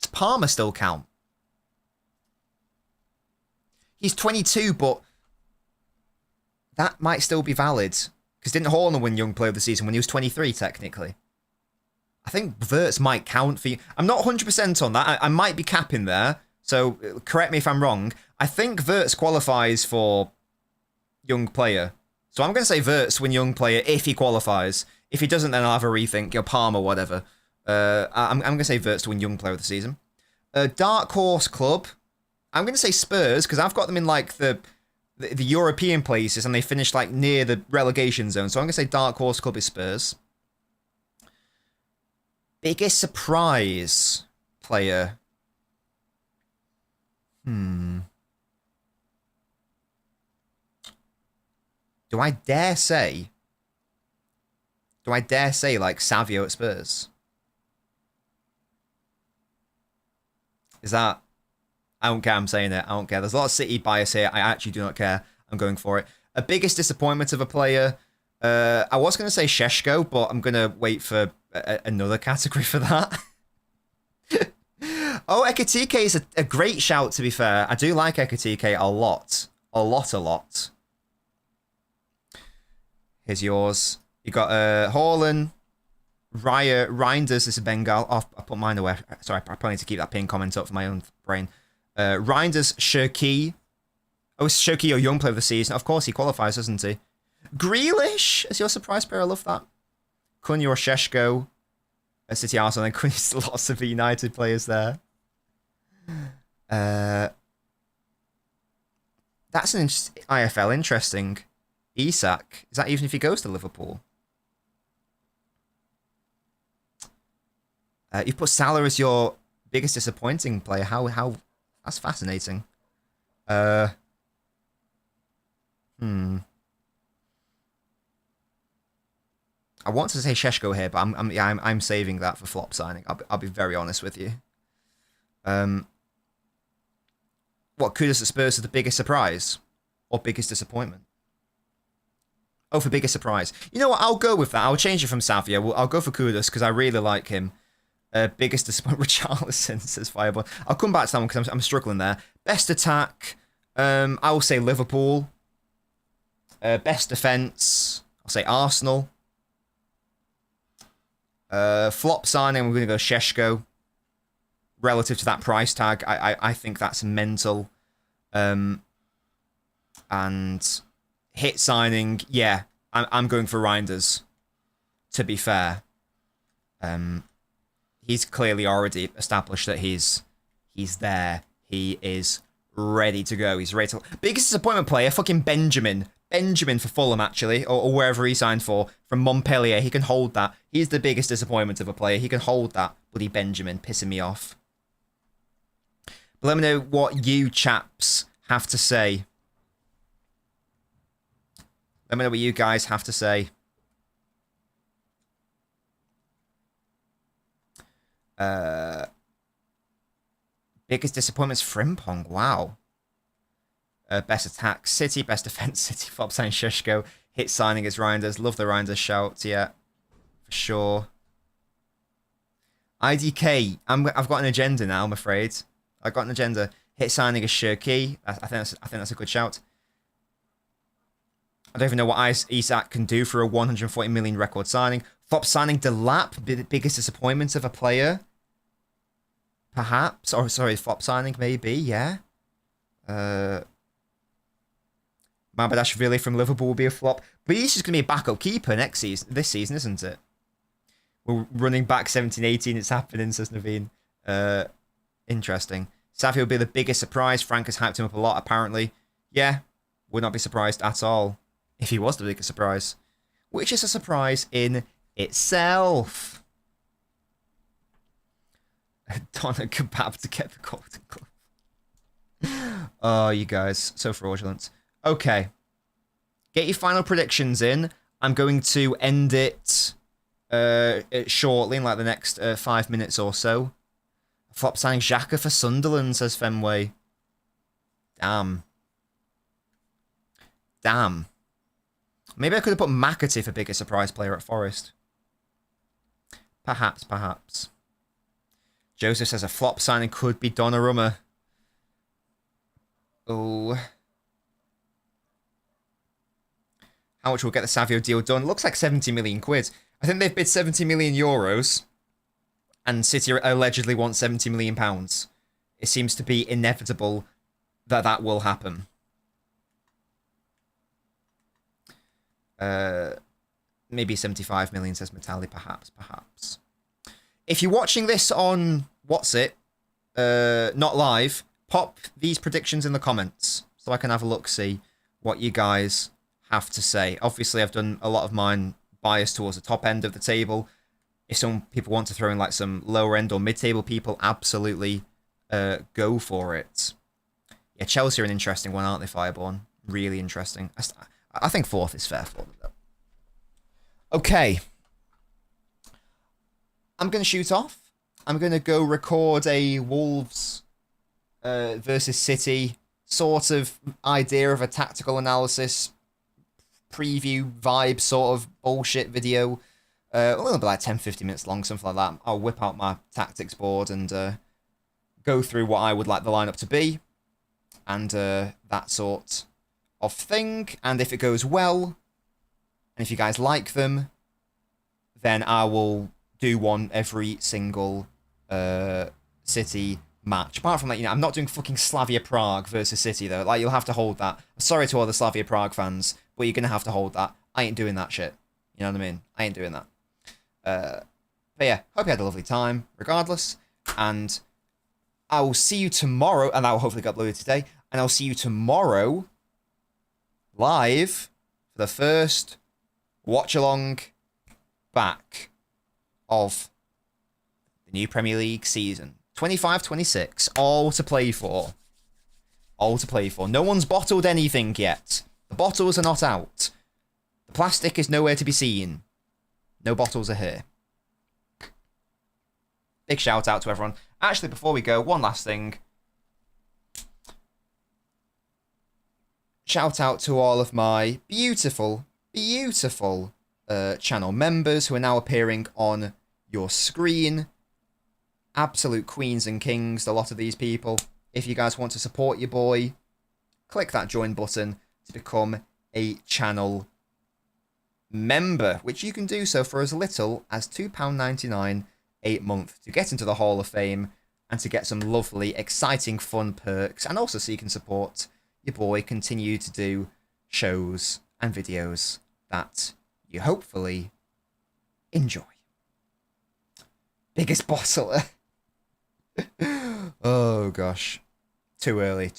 Does Palmer still count? He's 22, but that might still be valid. Because didn't Haaland win Young Player of the Season when he was 23, technically? I think Wirtz might count for you. I'm not 100% on that. I might be capping there. So correct me if I'm wrong. I think Wirtz qualifies for Young Player. So I'm going to say Wirtz win Young Player if he qualifies. If he doesn't, then I'll have a rethink. Palmer, whatever. I'm going to say Wirtz to win Young Player of the Season. Dark Horse Club. I'm going to say Spurs because I've got them in like the European places and they finished like near the relegation zone. So I'm going to say Dark Horse Club is Spurs. Biggest surprise player. Do I dare say like Savio at Spurs? Is that... I don't care, I'm saying it. I don't care. There's a lot of City bias here. I actually do not care. I'm going for it. A biggest disappointment of a player. I was going to say Šeško, but I'm going to wait for another category for that. Oh, Ekitike is a great shout, to be fair. I do like Ekitike a lot. A lot. Here's yours. You got Haaland, Raya, Reinders. This is Bengal. Oh, I put mine away. Sorry, I probably need to keep that pinned comment up for my own brain. Reinders, Shirky. Oh, it's Shirky, your Young Player of the Season. Of course, he qualifies, doesn't he? Grealish as your surprise player. I love that. Cunha or Šeško. City Arsenal. And Cunha's lots of United players there. That's an IFL interesting. Isak. Is that even if he goes to Liverpool? You've put Salah as your biggest disappointing player. How? That's fascinating. I want to say Sheshko here, but I'm saving that for flop signing. I'll be very honest with you. What, Kudus at Spurs is the biggest surprise or biggest disappointment? Oh, for biggest surprise. You know what? I'll go with that. I'll change it from Savio. I'll go for Kudus because I really like him. Biggest disappointment, Richarlison, says Fireball. I'll come back to that one because I'm struggling there. Best attack, I will say Liverpool. Best defence, I'll say Arsenal. Flop signing, we're going to go Sheshko. Relative to that price tag, I think that's mental. And hit signing, yeah, I'm going for Reinders, to be fair. He's clearly already established that he's there. He is ready to go. He's ready to... Biggest disappointment player, fucking Benjamin. Benjamin for Fulham, actually, or wherever he signed for, from Montpellier. He can hold that. He's the biggest disappointment of a player. He can hold that. Bloody Benjamin, pissing me off. But let me know what you chaps have to say. Let me know what you guys have to say. Biggest disappointments, Frimpong. Wow. Best attack, City. Best defense, City. Flop signing, Sheshko. Hit signing is Reinders. Love the Reinders shout. Yeah, for sure. IDK. I've got an agenda now, I'm afraid. I've got an agenda. Hit signing is Shirky. I think that's a good shout. I don't even know what Isak can do for a 140 million record signing. Flop signing, Delap. Biggest disappointment of a player. Perhaps. Or, sorry, flop signing, maybe. Yeah. Mabadashvili from Liverpool will be a flop. But he's just going to be a backup keeper this season, isn't it? We're running back 17-18. It's happening, says Naveen. Interesting. Safi will be the biggest surprise. Frank has hyped him up a lot, apparently. Yeah, would not be surprised at all if he was the biggest surprise. Which is a surprise in itself. Donna Kebab to get the golden glove. Oh, you guys. So fraudulent. Okay. Get your final predictions in. I'm going to end it shortly, in like the next 5 minutes or so. Flop signing Xhaka for Sunderland, says Fenway. Damn. Damn. Maybe I could have put McAtee for biggest surprise player at Forest. Perhaps, perhaps. Joseph says a flop signing could be Donnarumma. Oh. How much will get the Savio deal done? Looks like 70 million quid. I think they've bid 70 million euros. And City allegedly want 70 million pounds. It seems to be inevitable that that will happen. Maybe 75 million, says Metalli. Perhaps. If you're watching this on not live, pop these predictions in the comments so I can have a look, see what you guys have to say. Obviously, I've done a lot of mine biased towards the top end of the table. If some people want to throw in like some lower end or mid-table people, absolutely go for it. Yeah, Chelsea are an interesting one, aren't they, Fireborn? Really interesting. I think fourth is fair for them, though. Okay. I'm going to shoot off. I'm going to go record a Wolves versus City sort of idea of a tactical analysis, preview vibe sort of bullshit video. A little bit like 10-15 minutes long, something like that. I'll whip out my tactics board and go through what I would like the lineup to be and that sort of thing. And if it goes well, and if you guys like them, then I will do one every single City match. Apart from that, I'm not doing fucking Slavia Prague versus City, though. Like, you'll have to hold that. Sorry to all the Slavia Prague fans, but you're going to have to hold that. I ain't doing that shit. You know what I mean? I ain't doing that. But yeah, hope you had a lovely time, regardless. And I will see you tomorrow, and that will hopefully get uploaded today. And I'll see you tomorrow, live, for the first watch-along back of the new Premier League season. 25-26, all to play for. All to play for. No one's bottled anything yet. The bottles are not out. The plastic is nowhere to be seen. No bottles are here. Big shout out to everyone. Actually, before we go, one last thing. Shout out to all of my beautiful, beautiful channel members who are now appearing on your screen. Absolute queens and kings, a lot of these people. If you guys want to support your boy, click that join button to become a channel member, which you can do so for as little as £2.99 a month to get into the Hall of Fame and to get some lovely, exciting, fun perks, and also so you can support your boy continue to do shows and videos that you hopefully enjoy. Biggest bottler. Oh gosh, too early.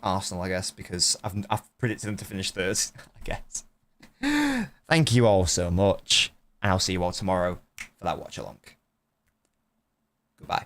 Arsenal, I guess, because I've predicted them to finish third. I guess. Thank you all so much, and I'll see you all tomorrow for that watch along. Goodbye.